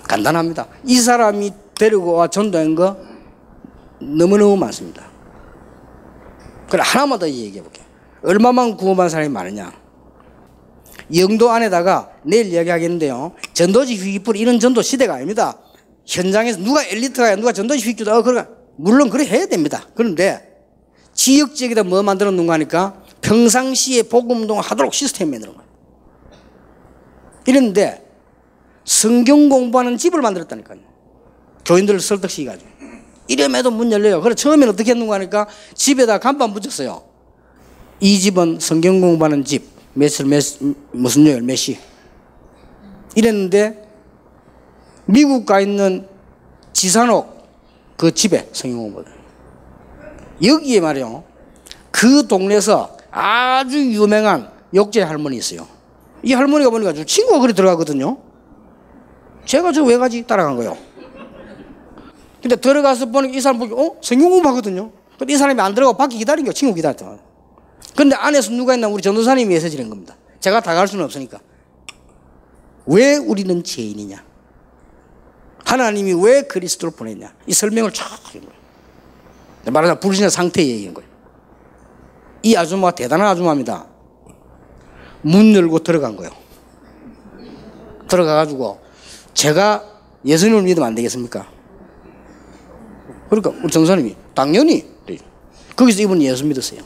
간단합니다. 이 사람이 데리고 와 전도한 거 너무너무 많습니다. 그래, 하나만 더 얘기해 볼게요. 얼마만 구원받은 사람이 많으냐. 영도 안에다가 내일 이야기하겠는데요. 전도지 휘기풀 이런 전도 시대가 아닙니다. 현장에서 누가 엘리트가 누가 전도지 휘기풀 그러니까 물론 그래 해야 됩니다. 그런데 지역지역에다 뭐 만들어 놓은 거 하니까 평상시에 복음운동을 하도록 시스템 만드는 거예요. 이랬는데 성경 공부하는 집을 만들었다니까요. 교인들을 설득시켜가지고. 이름에도 문 열려요. 그래 처음에는 어떻게 했는가 하니까 집에다 간판 붙였어요. 이 집은 성경 공부하는 집. 무슨 요일 몇 시. 이랬는데 미국 가 있는 지산옥 그 집에 성경 공부를. 여기에 말이요. 그 동네에서 아주 유명한 욕제 할머니 있어요. 이 할머니가 보니까 친구가 그리 들어가거든요. 제가 저 왜 가지? 따라간 거예요. 근데 들어가서 보니까 이 사람 보기, 성경 공부하거든요. 근데 이 사람이 안 들어가고 밖에 기다린 거예요. 친구 기다렸다. 근데 안에서 누가 있나 우리 전도사님이 위해서 지는 겁니다. 제가 다 갈 수는 없으니까. 왜 우리는 죄인이냐? 하나님이 왜 그리스도를 보냈냐? 이 설명을 쫙 해요. 말하자면 불신의 상태에 얘기한 거예요. 이 아줌마가 대단한 아줌마입니다. 문 열고 들어간 거예요. 들어가가지고 제가 예수님을 믿으면 안 되겠습니까? 그러니까 우리 전도사님이 당연히 거기서 이분 예수 믿었어요.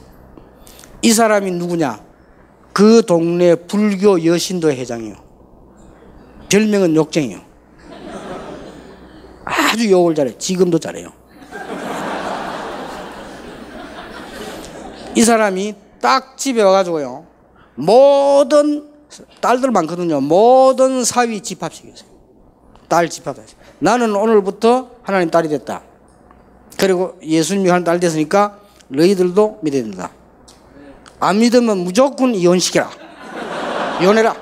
이 사람이 누구냐? 그 동네 불교 여신도 회장이에요. 별명은 욕쟁이에요. 아주 욕을 잘해요. 지금도 잘해요. 이 사람이 딱 집에 와가지고요. 모든 딸들 많거든요. 모든 사위 집합시켰어요. 딸 집합했어요. 나는 오늘부터 하나님 딸이 됐다. 그리고 예수님이 하나님 딸 됐으니까 너희들도 믿어야 된다. 안 믿으면 무조건 이혼시켜라. 이혼해라.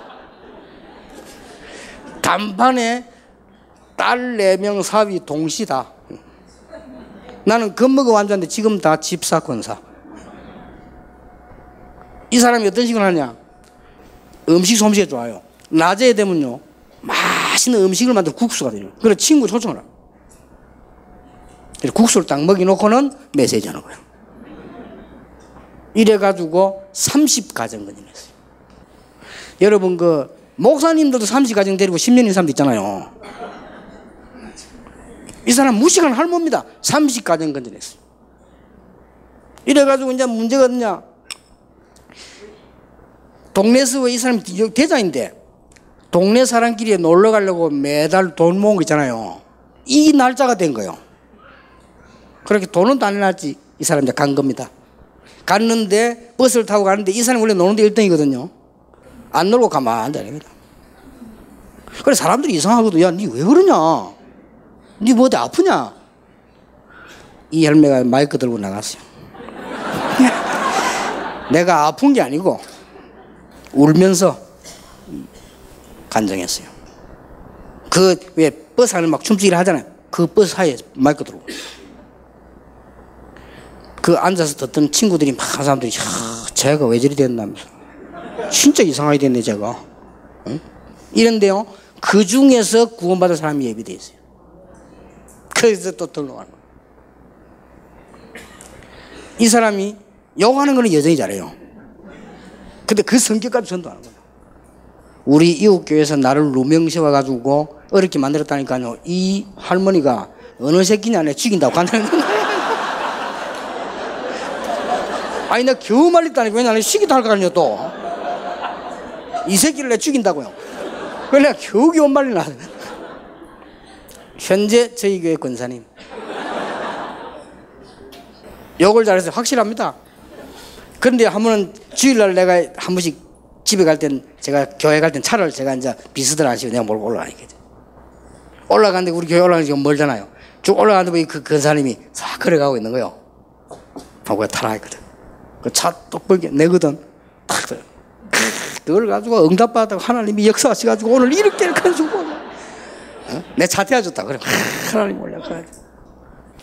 단판에 딸 4명 사위 동시다. 나는 겁먹어 완주한데 지금 다 집사 권사. 이 사람이 어떤 식으로 하냐? 음식 솜씨가 좋아요. 낮에 되면요 맛있는 음식을 만들어 국수가 돼요. 그래서 친구 초청을 해요. 국수를 딱 먹여놓고는 메시지 하는 거예요. 이래가지고 30가정 건진했어요. 여러분 그 목사님들도 30가정 데리고 10년인 사람도 있잖아요. 이 사람 무식한 할머니입니다. 30가정 건진했어요. 이래가지고 이제 문제가 뭐냐? 동네에서 이 사람이 대장인데 동네 사람끼리 놀러 가려고 매달 돈 모은 거 있잖아요. 이 날짜가 된 거예요. 그렇게 돈은 다 내놨지. 이 사람 이제 간 겁니다. 갔는데 버스를 타고 가는데 이 사람이 원래 노는데 1등이거든요. 안 놀고 가만히 앉아냅니다. 그래 사람들이 이상하거든. 야, 니 왜 그러냐? 니 뭐 어디 아프냐? 이 할매가 마이크 들고 나갔어요. 내가 아픈 게 아니고 울면서 간증했어요. 그 왜 버스 안에 막 춤추기를 하잖아요. 그 버스 사이에 마이크 들고. 그 앉아서 듣던 친구들이 막 사람들이 제가 왜 저리 됐나면서 진짜 이상하게 됐네 제가. 응? 이런데요 그 중에서 구원받을 사람이 예비되어 있어요. 그래서 또 등록하는 거예요. 이 사람이 욕하는 거는 여전히 잘해요. 근데 그 성격까지 전도하는 거예요. 우리 이웃교회에서 나를 누명 세워가지고 어렵게 만들었다니까요. 이 할머니가 어느 새끼냐 내 죽인다고 간다는 거예요. 아니 나 겨우 말렸다니까. 왜냐면 시기도 할 거 아니에요 또. 이 새끼를 내 죽인다고요. 그래 내가 겨우 말리나. 현재 저희 교회 권사님 욕을 잘해서 확실합니다. 그런데 한 번은 주일날 내가 한 번씩 집에 갈 땐 제가 교회 갈 땐 차를 제가 이제 비스들 안 시고 내가 몰고 올라가니까 올라가는데 우리 교회 올라가는 게 멀잖아요. 쭉 올라가는데 보니 그 권사님이 싹 걸어가고 있는 거예요. 하고 타라 했거든. 그 차 똑벌게 내거든. 탁 그걸 가지고 응답받았다고 하나님이 역사하셔가지고 오늘 이렇게 큰 축복. 내 차 태워줬다. 그래. 하나님 몰라.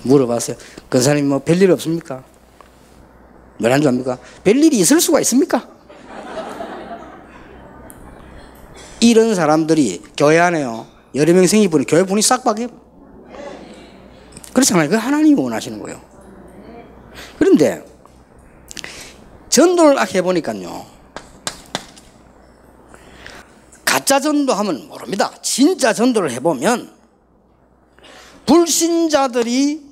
물어봤어요. 권사님 뭐 별일 없습니까? 뭐란 줄 압니까? 별일이 있을 수가 있습니까? 이런 사람들이 교회 안에요. 여러 명 생기보니 교회 분이 싹 바뀌어요. 그렇잖아요. 그 하나님이 원하시는 거예요. 그런데 전도를 해보니까요. 가짜 전도하면 모릅니다. 진짜 전도를 해보면 불신자들이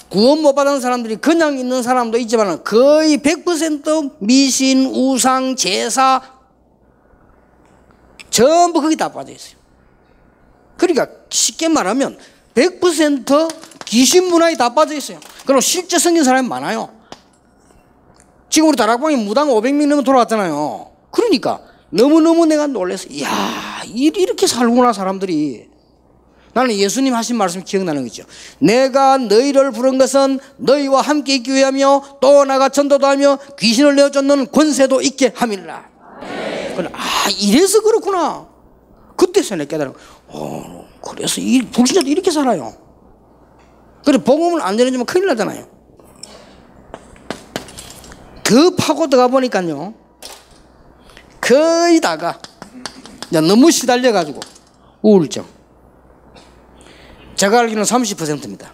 구원 못 받은 사람들이 그냥 있는 사람도 있지만 거의 100% 미신, 우상, 제사 전부 거기 다 빠져 있어요. 그러니까 쉽게 말하면 100% 귀신 문화에 다 빠져 있어요. 그럼 실제 생긴 사람이 많아요. 지금 우리 다락방에 무당 500명 넘게 돌아왔잖아요. 그러니까 너무너무 내가 놀라서 이야 이렇게 살구나 사람들이. 나는 예수님 하신 말씀이 기억나는 거죠. 내가 너희를 부른 것은 너희와 함께 있기 위하며 또 나가 전도도 하며 귀신을 내어쫓는 권세도 있게 함이라. 이래서 그렇구나. 그때서 내가 깨달은 그래서 이 불신자도 이렇게 살아요. 그래 복음을 안 전해주면 큰일 나잖아요. 더 파고 들어가 보니까요. 거의 다가 너무 시달려가지고 우울증. 제가 알기로는 30%입니다.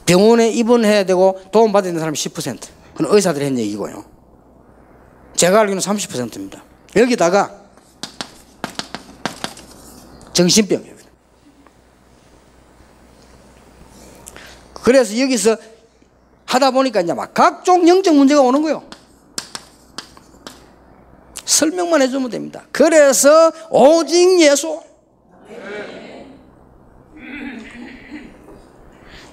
병원에 입원해야 되고 도움받아야 되는 사람이 10%. 그건 의사들이 한 얘기고요. 제가 알기로는 30%입니다. 여기다가 정신병이에요. 그래서 여기서 하다 보니까 이제 막 각종 영적 문제가 오는 거예요. 설명만 해주면 됩니다. 그래서 오직 예수.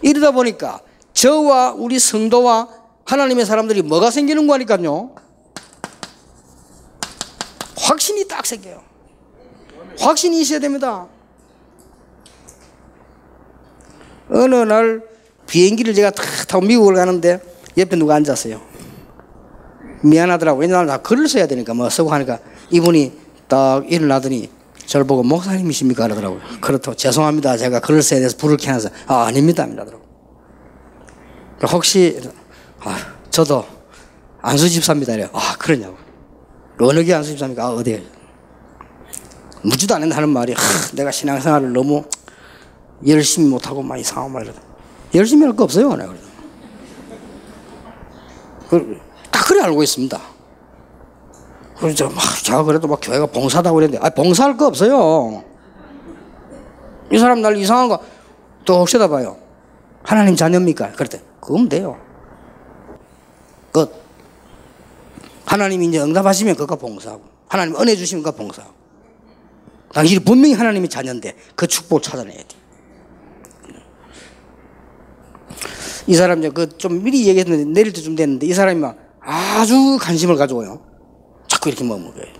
이러다 보니까 저와 우리 성도와 하나님의 사람들이 뭐가 생기는 거니까요. 확신이 딱 생겨요. 확신이 있어야 됩니다. 어느 날 비행기를 제가 탁 타고 미국을 가는데 옆에 누가 앉았어요. 미안하더라고. 왜냐하면 나 글을 써야 되니까 뭐 쓰고 하니까 이분이 딱 일어나더니 저를 보고 목사님이십니까? 그러더라고요. 그렇다고 죄송합니다. 제가 글을 써야 돼서 불을 켜놔서 아닙니다. 이러더라고요. 혹시 저도 안수 집사입니다. 이래요. 그러냐고. 어느 게 안수 집사입니까? 어디에? 묻지도 않는다 하는 말이 내가 신앙생활을 너무 열심히 못하고 막 이상한 말 이러다. 열심히 할 거 없어요. 내가 딱 그래 알고 있습니다. 그래서 제가 그래도 막 교회가 봉사다고 그랬는데 봉사할 거 없어요. 이 사람 날 이상한 거 또 혹시나 봐요. 하나님 자녀입니까? 그랬더니 그건 돼요. 끝. 하나님이 이제 응답하시면 그거 봉사하고 하나님 은혜 주시면 그거 봉사하고 당신이 분명히 하나님의 자녀인데 그 축복을 찾아내야 돼. 이 사람 이제 그 좀 미리 얘기했는데 내릴 때쯤 됐는데 이 사람이 막 아주 관심을 가지고요. 자꾸 이렇게 머물러요.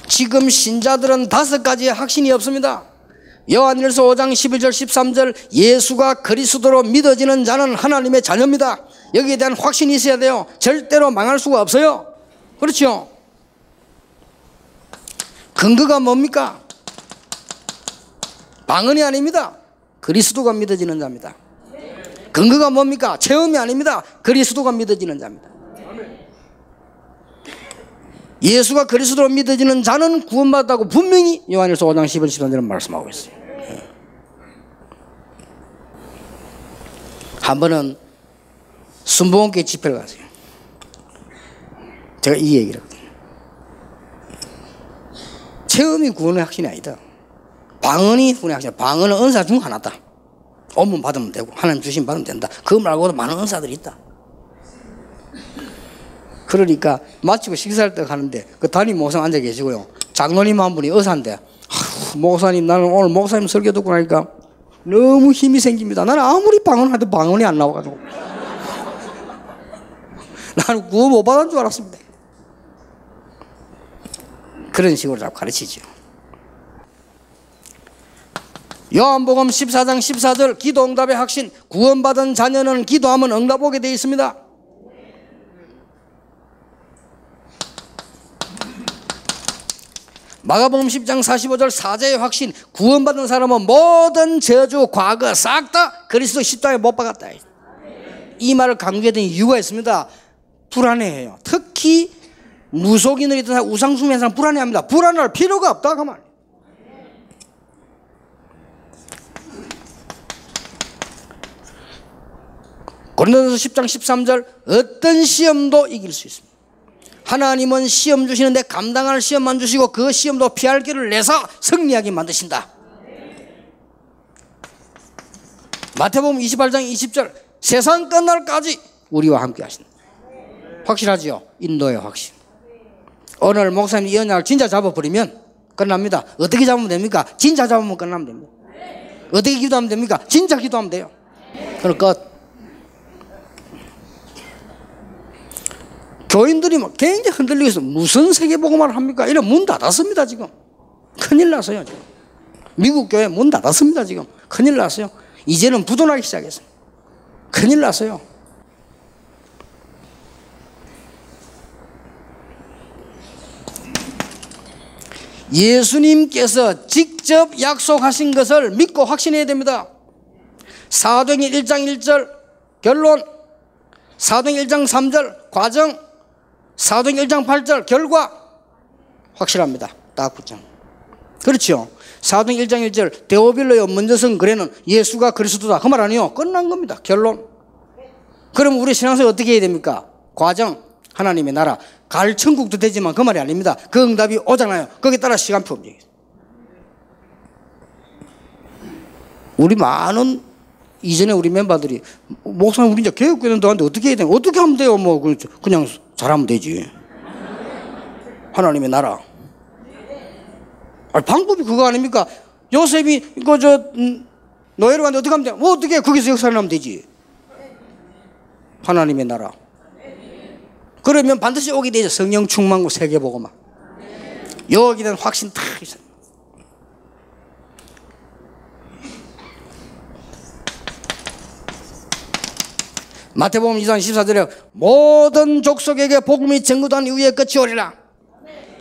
지금 신자들은 5가지의 확신이 없습니다. 요한일서 5장 11절 13절 예수가 그리스도로 믿어지는 자는 하나님의 자녀입니다. 여기에 대한 확신이 있어야 돼요. 절대로 망할 수가 없어요. 그렇죠? 근거가 뭡니까? 방언이 아닙니다. 그리스도가 믿어지는 자입니다. 근거가 뭡니까? 체험이 아닙니다. 그리스도가 믿어지는 자입니다. 예수가 그리스도로 믿어지는 자는 구원받았다고 분명히 요한일서 5장 11, 13절은 말씀하고 있어요. 한 번은 순복음교회 집회를 갔어요. 제가 이 얘기를 하거든요. 체험이 구원의 확신이 아니다. 방언이 구원의 확신이다. 방언은 은사 중 하나다. 업문 받으면 되고 하나님 주심 받으면 된다. 그거 말고도 많은 은사들이 있다. 그러니까 마치고 식사할 때 가는데 그 담임 목사 앉아 계시고요. 장로님 한 분이 의사인데 목사님 나는 오늘 목사님 설교 듣고 나니까 너무 힘이 생깁니다. 나는 아무리 방언해도 방언이 안 나와가지고 나는 구원 못 받은 줄 알았습니다. 그런 식으로 자꾸 가르치죠. 요한복음 14장 14절 기도 응답의 확신. 구원받은 자녀는 기도하면 응답 오게 되어 있습니다. 마가복음 10장 45절 사제의 확신. 구원받은 사람은 모든 저주 과거 싹 다 그리스도 십자가에 못 박았다. 이 말을 강조했던 이유가 있습니다. 불안해해요. 특히 무속인들이 있던 사람, 우상숭배하는 사람 불안해합니다. 불안할 필요가 없다 그 말. 고린도전서 10장 13절 어떤 시험도 이길 수 있습니다. 하나님은 시험 주시는데 감당할 시험만 주시고 그 시험도 피할 길을 내서 승리하게 만드신다. 마태복음 28장 20절 세상 끝날까지 우리와 함께 하신다. 확실하지요? 인도의 확신. 오늘 목사님 이 언약을 진짜 잡아버리면 끝납니다. 어떻게 잡으면 됩니까? 진짜 잡으면 끝나면 됩니다. 어떻게 기도하면 됩니까? 진짜 기도하면 돼요. 그러니까 교인들이 막 굉장히 흔들리고 있어. 무슨 세계복음을 합니까? 이런 문 닫았습니다 지금. 큰일 났어요 지금. 미국 교회 문 닫았습니다 지금. 큰일 났어요. 이제는 부도나기 시작했어요. 큰일 났어요. 예수님께서 직접 약속하신 것을 믿고 확신해야 됩니다. 사도행전 1장 1절 결론, 사도행전 1장 3절 과정, 사도행전 1장 8절 결과 확실합니다. 딱 붙죠. 그렇죠. 사도행전 1장 1절 데오빌로의 먼저 쓴 글에는 예수가 그리스도다 그 말 아니에요. 끝난 겁니다. 결론. 그럼 우리 신앙생활 어떻게 해야 됩니까? 과정, 하나님의 나라, 갈 천국도 되지만 그 말이 아닙니다. 그 응답이 오잖아요. 거기에 따라 시간표 움직여요. 우리 많은 이전에 우리 멤버들이 목사님 우리 이제 개혁교회도 하는데 어떻게 해야 돼요? 어떻게 하면 돼요? 뭐 그냥 잘하면 되지. 하나님의 나라. 아니, 방법이 그거 아닙니까? 요셉이 노예로 갔는데 어떻게 하면 돼요? 뭐 어떻게 거기서 역사를 하면 되지. 하나님의 나라. 그러면 반드시 오게 되죠. 성령 충만고 세계보고만. 여기는 확신 다 있어요. 마태복음 2장 14절에 모든 족속에게 복음이 전거된 이후에 끝이 오리라.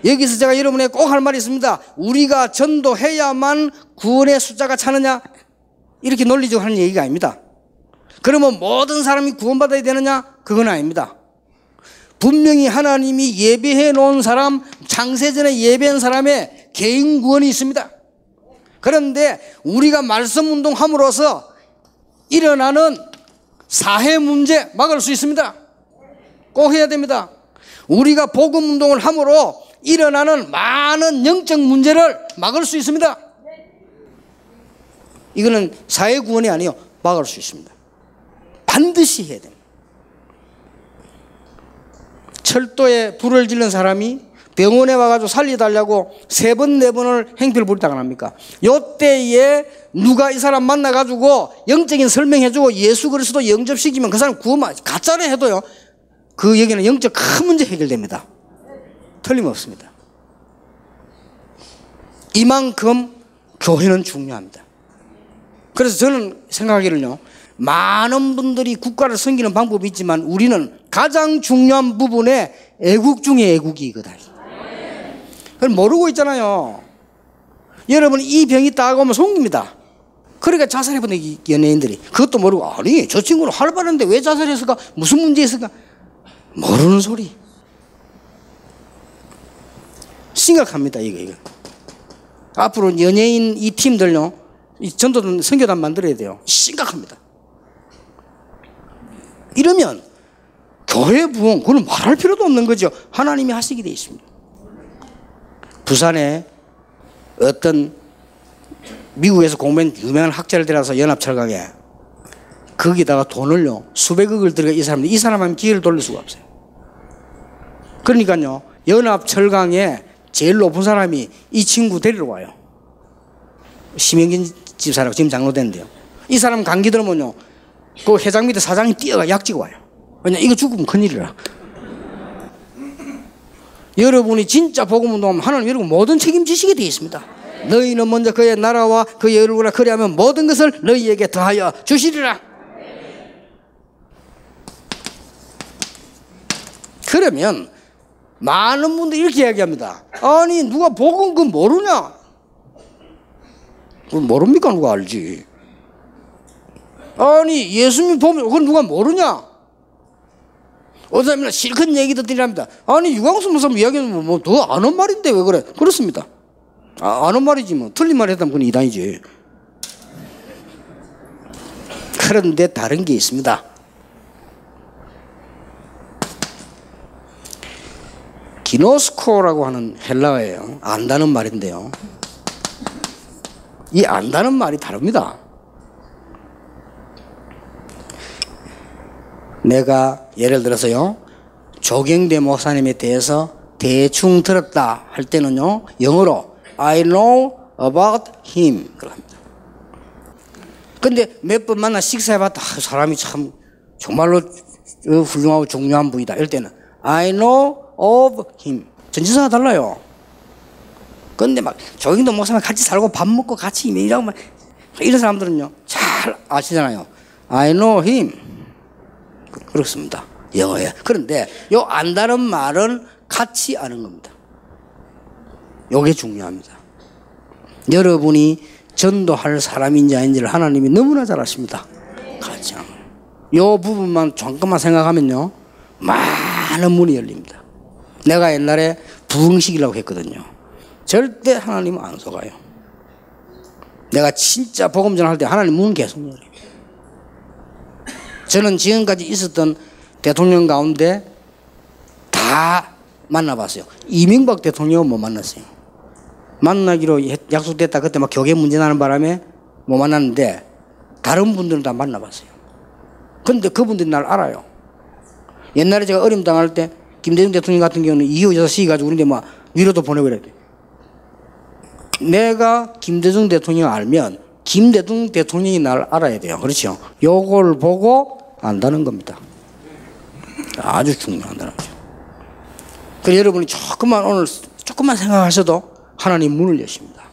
여기서 제가 여러분에게 꼭 할 말이 있습니다. 우리가 전도해야만 구원의 숫자가 차느냐? 이렇게 논리적으로 하는 얘기가 아닙니다. 그러면 모든 사람이 구원받아야 되느냐? 그건 아닙니다. 분명히 하나님이 예배해 놓은 사람, 창세전에 예배한 사람의 개인 구원이 있습니다. 그런데 우리가 말씀 운동함으로써 일어나는 사회 문제 막을 수 있습니다. 꼭 해야 됩니다. 우리가 복음 운동을 함으로 일어나는 많은 영적 문제를 막을 수 있습니다. 이거는 사회 구원이 아니에요. 막을 수 있습니다. 반드시 해야 됩니다. 철도에 불을 지른 사람이 병원에 와가지고 살리달라고 3번, 4번을 행패를 부리다가 안 합니까? 요때에 누가 이 사람 만나가지고 영적인 설명해주고 예수 그리스도 영접시키면 그 사람 구원만, 가짜로 해도요, 그 여기는 영적 큰 문제 해결됩니다. 틀림없습니다. 이만큼 교회는 중요합니다. 그래서 저는 생각하기를요, 많은 분들이 국가를 섬기는 방법이 있지만 우리는 가장 중요한 부분에 애국 중에 애국이거든. 그걸 모르고 있잖아요. 여러분 이 병이 딱 오면 속입니다. 그러니까 자살해보는 연예인들이 그것도 모르고 아니 저 친구는 활발한데 왜 자살했을까? 무슨 문제 있을까? 모르는 소리. 심각합니다, 이거. 앞으로 연예인 이 팀들요, 이 전도단, 선교단 만들어야 돼요. 심각합니다. 이러면 교회 부흥, 그건 말할 필요도 없는 거죠. 하나님이 하시게 돼 있습니다. 부산에 어떤 미국에서 공부한 유명한 학자를 데려서 연합철강에 거기다가 돈을요, 수백억을 들여가 이 사람은 기회를 돌릴 수가 없어요. 그러니까요, 연합철강에 제일 높은 사람이 이 친구 데리러 와요. 심영진 집사라고 지금 장로 됐는데요. 이 사람 감기 들으면요, 그 회장 밑에 사장이 뛰어가 약지고 와요. 왜냐, 이거 죽으면 큰일이라. 여러분이 진짜 복음운동하면 하나님 여러분 모든 책임지시게 되어 있습니다. 너희는 먼저 그의 나라와 그의 얼굴을 그리하면 모든 것을 너희에게 더하여 주시리라. 그러면 많은 분들이 이렇게 이야기합니다. 아니, 누가 복음 그 모르냐? 그걸 모릅니까? 누가 알지? 아니, 예수님 보면 그걸 누가 모르냐? 어떤 사람이나 실컷 얘기 듣더랍니다. 아니, 유광수 목사님 이야기는 뭐 더 아는 말인데 왜 그래? 그렇습니다. 아는 말이지 뭐. 틀린 말 했다면 그건 이단이지. 그런데 다른 게 있습니다. 기노스코라고 하는 헬라어예요. 안다는 말인데요. 이 안다는 말이 다릅니다. 내가 예를 들어서요, 조경대 목사님에 대해서 대충 들었다 할 때는요, 영어로 I know about him 그럽니다. 근데 몇 번 만나 식사해봤다, 사람이 참 정말로 훌륭하고 중요한 분이다 이럴 때는 I know of him. 전치사가 달라요. 근데 막 조경대 목사님 같이 살고 밥 먹고 같이 일하고 막 이런 사람들은요, 잘 아시잖아요. I know him. 그렇습니다, 영어에. 그런데 요 안다는 말은 같이 아는 겁니다. 요게 중요합니다. 여러분이 전도할 사람인지 아닌지를 하나님이 너무나 잘 아십니다. 같이 아는 거예요. 요 부분만 잠깐만 생각하면요, 많은 문이 열립니다. 내가 옛날에 부흥식이라고 했거든요. 절대 하나님은 안 속아요. 내가 진짜 복음 전할 때 하나님 문은 계속 열어요. 저는 지금까지 있었던 대통령 가운데 다 만나봤어요. 이명박 대통령은 못 만났어요. 만나기로 약속됐다 그때 막 교계 문제 나는 바람에 못 만났는데 다른 분들은 다 만나봤어요. 근데 그분들이 날 알아요. 옛날에 제가 어려움 당할 때 김대중 대통령 같은 경우는 이호여서 시기가지고 우리한테 막 위로도 보내고 이래야 돼. 내가 김대중 대통령 알면 김대중 대통령이 날 알아야 돼요. 그렇죠? 요걸 보고 안다는 겁니다. 아주 중요하다는 거죠. 그래서 여러분이 오늘 조금만 생각하셔도 하나님 문을 여십니다.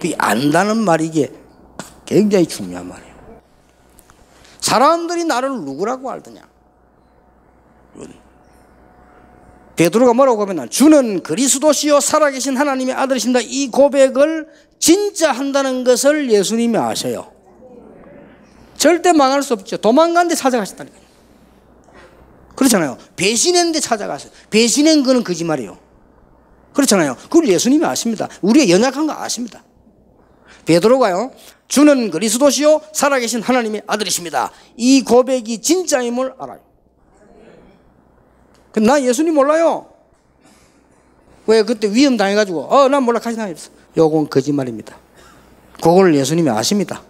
그 안다는 말이 이게 굉장히 중요한 말이에요. 사람들이 나를 누구라고 알더냐? 베드로가 뭐라고 하면 주는 그리스도시요 살아계신 하나님의 아들이신다. 이 고백을 진짜 한다는 것을 예수님이 아셔요. 절대 망할 수 없죠. 도망간 데 찾아가셨다니까요. 그렇잖아요. 배신했는데 찾아가세요. 배신한 거는 거짓말이에요. 그렇잖아요. 그걸 예수님이 아십니다. 우리의 연약한 거 아십니다. 베드로가요, 주는 그리스도시요 살아계신 하나님의 아들이십니다. 이 고백이 진짜임을 알아요. 나 예수님 몰라요. 왜 그때 위험 당해가지고 난 몰라 가시 당했어. 요건 거짓말입니다. 그걸 예수님이 아십니다.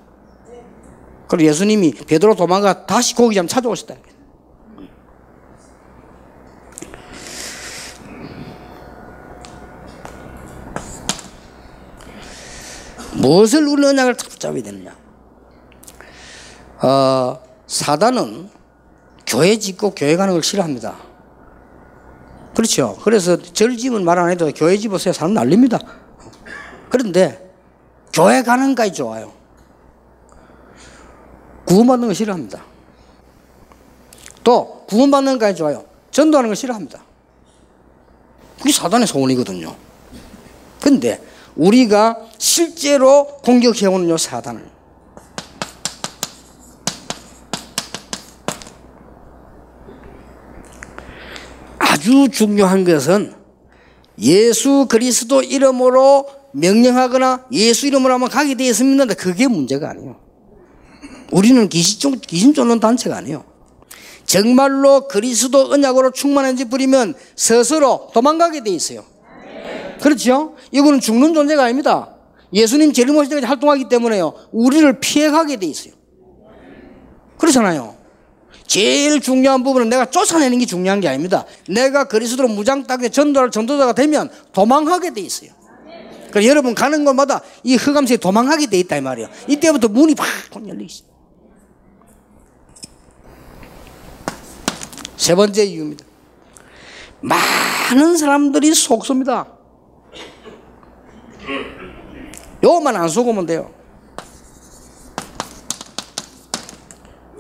그리고 예수님이 베드로 도망가 다시 고기장 찾아오셨다. 무엇을 우리 언약을 붙잡아야 되느냐? 사단은 교회 짓고 교회 가는 걸 싫어합니다. 그렇죠. 그래서 절집은 말 안 해도 교회 집어서야 사람 날립니다. 그런데 교회 가는 것까지 좋아요. 구원받는 거 싫어합니다. 또 구원받는 것까지 좋아요. 전도하는 거 싫어합니다. 그게 사단의 소원이거든요. 그런데 우리가 실제로 공격해오는 요 사단을 아주 중요한 것은 예수 그리스도 이름으로 명령하거나 예수 이름으로 하면 가게 되어 있습니다. 그게 문제가 아니에요. 우리는 귀신 쫓는 단체가 아니에요. 정말로 그리스도 언약으로 충만한지 부리면 스스로 도망가게 돼 있어요. 그렇죠? 이거는 죽는 존재가 아닙니다. 예수님 재림오실 때까지 활동하기 때문에요. 우리를 피해가게 돼 있어요. 그렇잖아요. 제일 중요한 부분은 내가 쫓아내는 게 중요한 게 아닙니다. 내가 그리스도로 무장따게 전도자가 되면 도망하게 돼 있어요. 그러니까 여러분 가는 곳마다 이 흑암세에 도망하게 돼 있다 이 말이에요. 이때부터 문이 팍 열리기 시작해요. 세 번째 이유입니다. 많은 사람들이 속습니다. 요것만 안 속으면 돼요.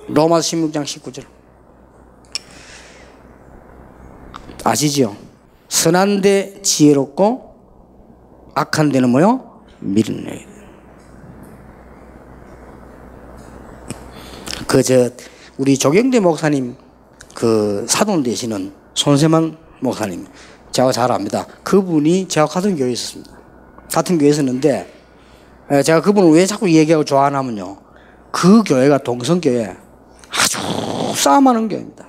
로마서 16장 19절 아시죠? 선한 데 지혜롭고 악한 데는 뭐요? 미련해. 우리 조경대 목사님 사돈 되시는 손세만 목사님 제가 잘 압니다. 그분이 제가 같은 교회에 있었습니다. 같은 교회에 있었는데 제가 그분을 왜 자꾸 얘기하고 좋아하냐면요, 그 교회가 동성교회 아주 싸움하는 교회입니다.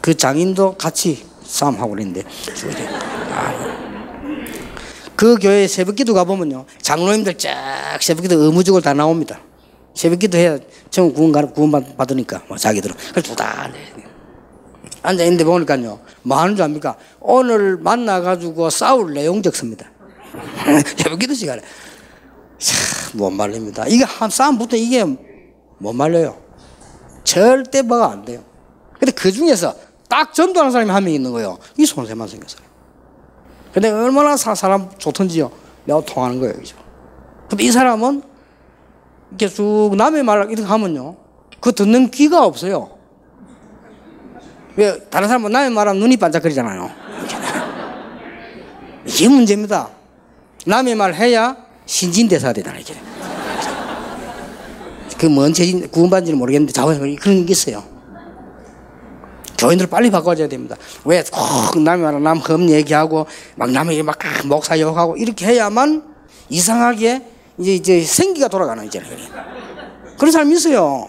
그 장인도 같이 싸움하고 그랬는데 그 교회 새벽기도 가보면요, 장로님들 쫙 새벽기도 의무적으로 다 나옵니다. 새벽기도 해야 처음 구원 받으니까 자기들은. 그래서 두달 앉아있는데 보니까요, 뭐 하는 줄 압니까? 오늘 만나가지고 싸울 내용 적습니다. 새벽기도 시간에 못 말립니다. 이게 한 싸움 붙어 이게 못 말려요. 절대 뭐가 안 돼요. 근데 그 중에서 딱 전도하는 사람이 한 명 있는 거예요. 이 손세만 생겼어요. 근데 얼마나 사람 좋던지요. 내가 통하는 거예요. 그죠? 근데 이 사람은 이렇게 쭉 남의 말 이렇게 하면요, 그 듣는 귀가 없어요. 왜 다른 사람은 남의 말하면 눈이 반짝거리잖아요. 이게 문제입니다. 남의 말 해야 신진대사가 되잖아요. 이게. 그 뭔 죄진 구원받는지는 모르겠는데 자원에서 그런 게 있어요. 교인들 빨리 바꿔줘야 됩니다. 왜 꼭 남의 말 남 흠 얘기하고 막 남에게 막 목사 욕하고 이렇게 해야만 이상하게 이제 생기가 돌아가는 이제 그런 사람이 있어요.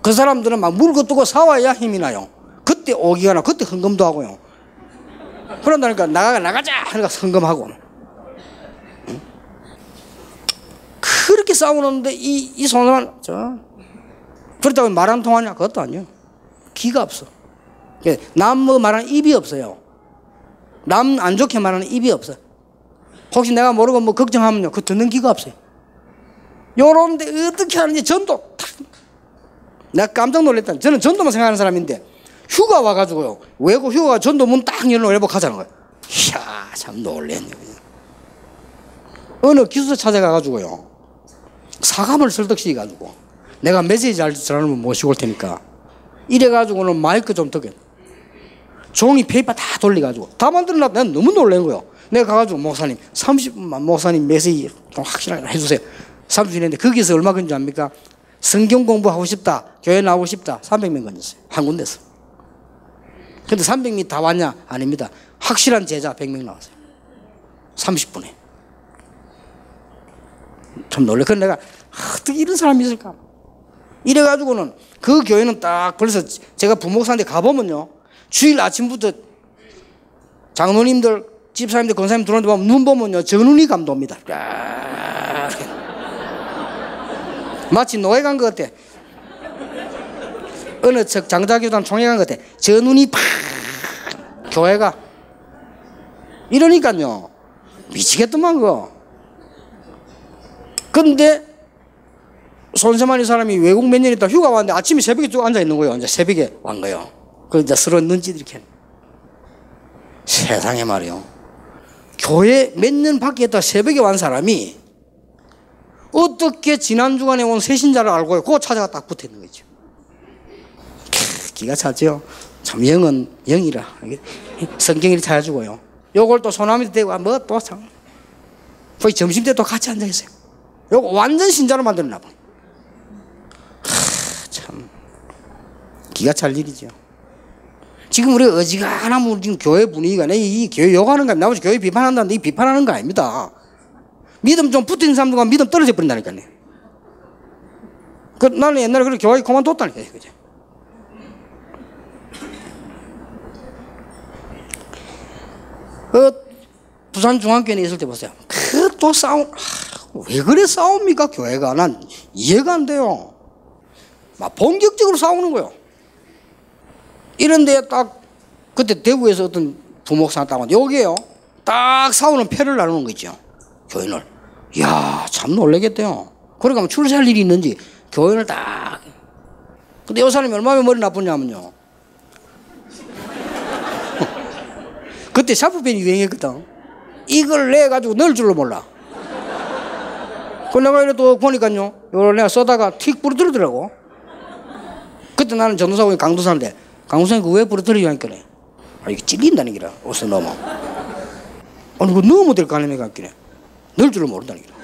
그 사람들은 막 물고 뜨고 싸워야 힘이 나요. 그때 오기가 나, 그때 헌금도 하고요. 그런다니까 나가자 하니까 헌금하고. 응? 그렇게 싸우는데 이 손을 그렇다고 말 안 통하냐? 그것도 아니에요. 기가 없어. 남 뭐 말하는 입이 없어요. 남 안 좋게 말하는 입이 없어. 혹시 내가 모르고 뭐 걱정하면요, 그 듣는 기가 없어요. 요런데 어떻게 하는지 전도 내가 깜짝 놀랐다. 저는 전도만 생각하는 사람인데 휴가 와가지고요, 외국 휴가 전도 문 딱 열어놓고 가자는 거예요. 이야, 참 놀랬네. 어느 기숙사 찾아가가지고요, 사감을 설득시켜가지고 내가 메시지 잘 전하면 모시고 올 테니까 이래가지고는 마이크 좀 듣게 종이 페이퍼 다 돌려가지고 다 만들어놨다. 난 너무 놀란 거예요. 내가 가가지고 목사님 30분만 목사님 메시지 좀 확실하게 해주세요. 30분 했는데 거기서 얼마 건지 압니까? 성경 공부하고 싶다, 교회 나오고 싶다, 300명 건졌어요. 한 군데서. 근데 300명이 다 왔냐? 아닙니다. 확실한 제자 100명 나왔어요. 30분에. 참 놀래. 그래서 내가 어떻게 이런 사람이 있을까? 이래가지고는 그 교회는 딱 벌써 제가 부목사한테 가보면요, 주일 아침부터 장로님들, 집사님들, 권사님 들어오는데 보면 눈 보면요, 저 눈이 감도입니다. 마치 노예 간 것 같아. 어느 척 장자교단 총회 간 것 같아. 저 눈이 팍 교회가 이러니까요, 미치겠더만 그거. 근데 손세만 이 사람이 외국 몇 년 있다 휴가 왔는데 아침에 새벽에 쭉 앉아 있는 거예요. 이제 새벽에 온 거예요. 그 이제 서로 눈짓 이렇게. 세상에 말이요, 교회 몇 년 밖에 있다 새벽에 온 사람이 어떻게 지난 주간에 온 새신자를 알고요, 그거 찾아가 딱 붙어 있는 거죠. 기가 차죠. 참 영은 영이라 성경이 찾아주고요. 요걸 또 소나미 대고 뭐 또 참 거의 점심 때 또 같이 앉아 있어요. 요거 완전 신자로 만들었나 봐. 참 기가 찰 일이죠. 지금 우리가 어지간하면 지금 교회 분위기가 이 교회 욕하는 거 나머지 교회 비판한다는데 이 비판하는 거 아닙니다. 믿음 좀 붙은 사람들과 믿음 떨어져 버린다니까요. 나는 옛날에 그렇게 교회 그만뒀다니까요. 그죠? 부산 중앙교회에 있을 때 보세요. 또 싸움, 왜 그래 싸웁니까 교회가? 난 이해가 안 돼요. 막 본격적으로 싸우는 거예요. 이런데 딱 그때 대구에서 어떤 부목사 딱 왔는데 여기에요. 딱 싸우는 패를 나누는 거죠. 교인을. 이야, 참 놀라겠대요. 그러니까 출세할 일이 있는지 교인을 딱. 근데 이 사람이 얼마나 머리 나쁘냐면요. 그때 샤프펜이 유행했거든. 이걸 내가지고 넣을 줄로 몰라. 그 내가 이래 또 보니까요. 이걸 내가 써다가 틱 부러뜨리더라고. 그때 나는 전도사고 강도 사는데 강도사님 그거 왜 부러뜨리냐니까. 이게 찔린다는 기라. 옷에 넣으면. 아니 그거 넣으면 될 거 아닙니까? 넣을 줄로 모른다는 기라.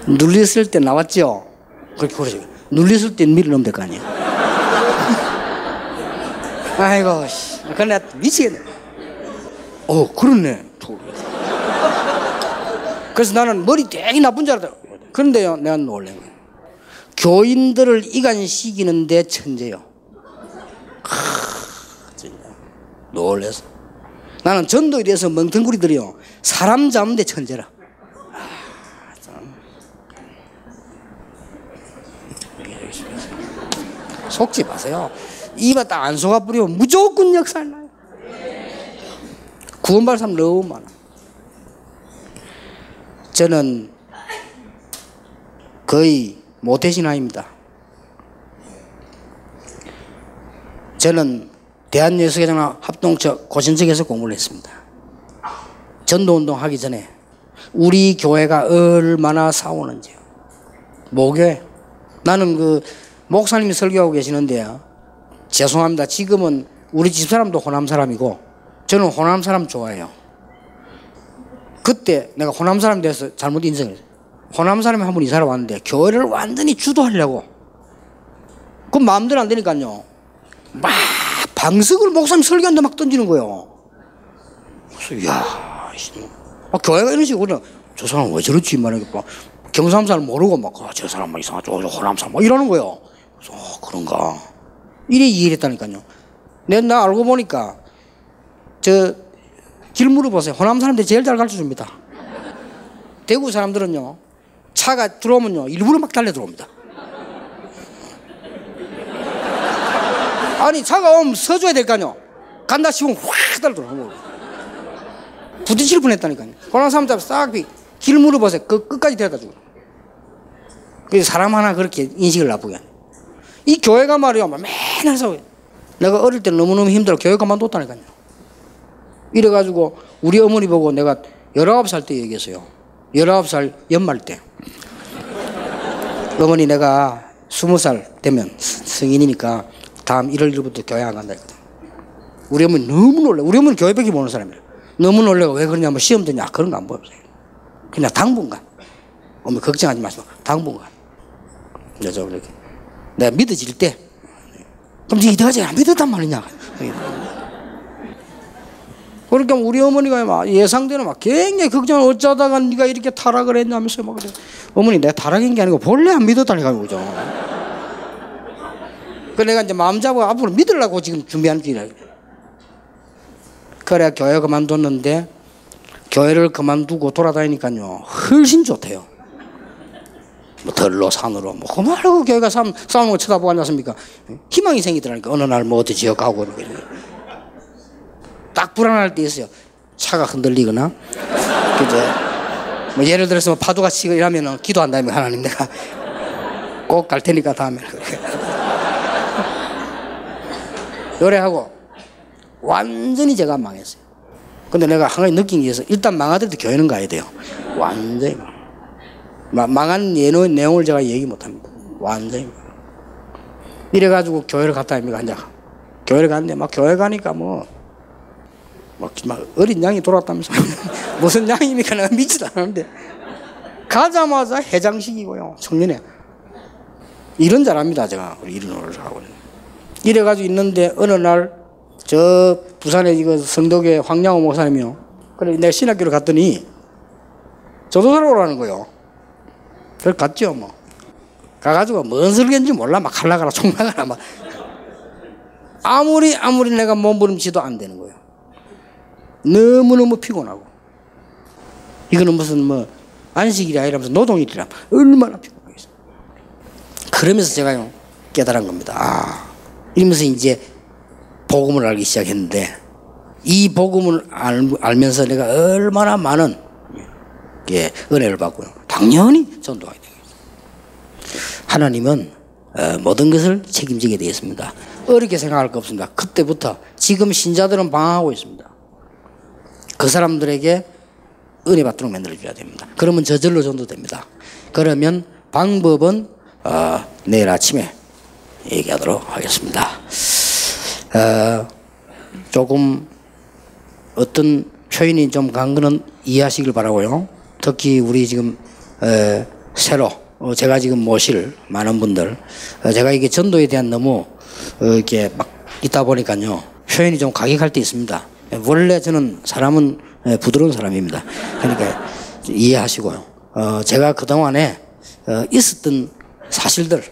눌렸을 때 나왔죠. 그렇게 그러죠. 눌렸을 때 밀어 넣으면 될 거 아니야. 아이고, 그래 미치겠네. 그렇네. 그래서 나는 머리 되게 나쁜 줄 알았다. 그런데요, 내가 놀란 거예요. 교인들을 이간시키는데 천재요. 진짜 놀래서. 나는 전도일에서 멍텅구리들이요, 사람 잡는데 천재라. 속지 마세요. 입에 딱 안 속아 뿌리면 무조건 역살 나요. 구원받을 사람 너무 많아. 저는 거의 모태신앙입니다. 저는 대한예수회장 합동처 고신석에서 공부를 했습니다. 전도운동 하기 전에 우리 교회가 얼마나 싸우는지요. 목요일 나는 그 목사님이 설교하고 계시는데요. 죄송합니다. 지금은 우리 집사람도 호남 사람이고 저는 호남 사람 좋아해요. 그때 내가 호남 사람에 대해서 잘못 인정했어요. 호남 사람이 한 분 이사를 왔는데 교회를 완전히 주도하려고. 그럼 마음대로 안 되니까요. 막 방석을 목사님 설교하는데 막 던지는 거예요. 그래서 이야, 교회가 이런 식으로 저 사람 왜 저렇지? 말하니까 경상도 사람 모르고 막 저 사람 막 이상하죠. 호남 사람 막 이러는 거예요. 그래서 그런가. 이래 이해를 했다니까요. 나 알고 보니까 길 물어보세요. 호남 사람들이 제일 잘 가르쳐 줍니다. 대구 사람들은요, 차가 들어오면요, 일부러 막 달려 들어옵니다. 아니, 차가 오면 서줘야 될 거 아니요. 간다 싶으면 확 달려 들어오고. 부딪힐 뻔 했다니까요. 호남 사람들 싹 길 물어보세요. 그 끝까지 데려다 주고. 그래서 사람 하나 그렇게 인식을 나쁘게 하네. 이 교회가 말이야, 맨날 싸워요. 내가 어릴 때 너무너무 힘들어 교회 그만뒀다니까요. 이래가지고 우리 어머니 보고 내가 19살 때 얘기했어요. 19살 연말 때. 어머니 내가 20살 되면 성인이니까 다음 1월 1일부터 교회 안 간다 했거든. 우리 어머니 너무 놀래. 우리 어머니 교회밖에 모르는 사람이라. 너무 놀래고 왜 그러냐면 시험 되냐 그런 거 안 보여요. 그냥 당분간. 어머니 걱정하지 마시고 당분간. 그래서 이렇게 내가 믿어질 때 그럼 네 이때까지 안 믿었단 말이냐. 그러니까 우리 어머니가 막 예상대로 막 굉장히 걱정을 어쩌다가 네가 이렇게 타락을 했냐면서 막 그래. 어머니 내가 타락한 게 아니고 본래 안 믿었다니까 그죠. 그래 내가 이제 마음 잡고 앞으로 믿으려고 지금 준비하는 길이라. 그래 교회 그만뒀는데 교회를 그만두고 돌아다니니까요 훨씬 좋대요. 뭐 들로 산으로 뭐 그 말고 교회가 싸우는 거 쳐다보고 앉았습니까? 희망이 생기더라니까. 어느 날 뭐 어디 지역 가고 이렇게. 딱 불안할 때 있어요. 차가 흔들리거나 그죠? 뭐 예를 들어서 뭐 파도가 치고 이러면은 기도한다면 하나님 내가 꼭 갈 테니까 다음에 노래하고 완전히 제가 망했어요. 근데 내가 한 가지 느낀 게 있어요. 일단 망하더라도 교회는 가야 돼요. 완전히 망한 내용을 제가 얘기 못합니다. 완전히 이래가지고 교회를 갔다 합니까? 이제 교회를 갔는데 막 교회 가니까 막 어린 양이 돌아왔다면서 무슨 양입니까? 내가 믿지도 않았는데 가자마자 해장식이고요. 청년회 일은 잘합니다. 제가 우리 이런 노래를 하고 이래가지고 있는데 어느 날 저 부산에 이거 성덕의 황양호 목사님이요. 그래 내가 신학교를 갔더니 전도사로 오라는 거요. 그래서 갔죠 뭐. 가가지고 뭔 설계인지 몰라 막 갈라가라 총나가라 막 아무리 내가 몸부림치도 안 되는 거예요. 너무너무 피곤하고 이거는 무슨 뭐 안식일이 아니라면서 노동일이라 얼마나 피곤하겠어. 그러면서 제가요 깨달은 겁니다. 아 이러면서 이제 복음을 알기 시작했는데 이 복음을 알면서 내가 얼마나 많은 은혜를 받고요. 당연히 전도하게 됩니다. 하나님은 모든 것을 책임지게 되어 있습니다. 어렵게 생각할 거 없습니다. 그때부터 지금 신자들은 방황하고 있습니다. 그 사람들에게 은혜 받도록 만들어줘야 됩니다. 그러면 저절로 전도됩니다. 그러면 방법은 내일 아침에 얘기하도록 하겠습니다. 조금 어떤 표현이 좀 간 거는 이해하시길 바라고요. 특히 우리 지금 새로 제가 지금 모실 많은 분들 제가 이게 전도에 대한 너무 이렇게 막 있다 보니까요 표현이 좀 가격할 때 있습니다. 원래 저는 사람은 부드러운 사람입니다. 그러니까 이해하시고요. 제가 그동안에 있었던 사실들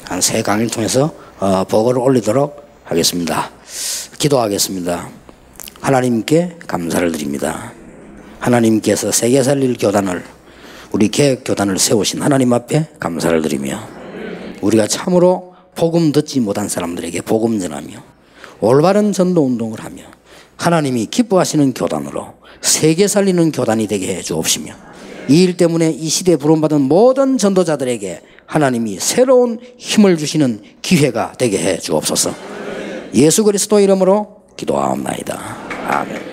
한 3강의를 통해서 보고를 올리도록 하겠습니다. 기도하겠습니다. 하나님께 감사를 드립니다. 하나님께서 세계 살릴 교단을 우리 개혁교단을 세우신 하나님 앞에 감사를 드리며 우리가 참으로 복음 듣지 못한 사람들에게 복음 전하며 올바른 전도운동을 하며 하나님이 기뻐하시는 교단으로 세계 살리는 교단이 되게 해 주옵시며 이 일 때문에 이 시대에 부름받은 모든 전도자들에게 하나님이 새로운 힘을 주시는 기회가 되게 해 주옵소서. 예수 그리스도 이름으로 기도하옵나이다. 아멘.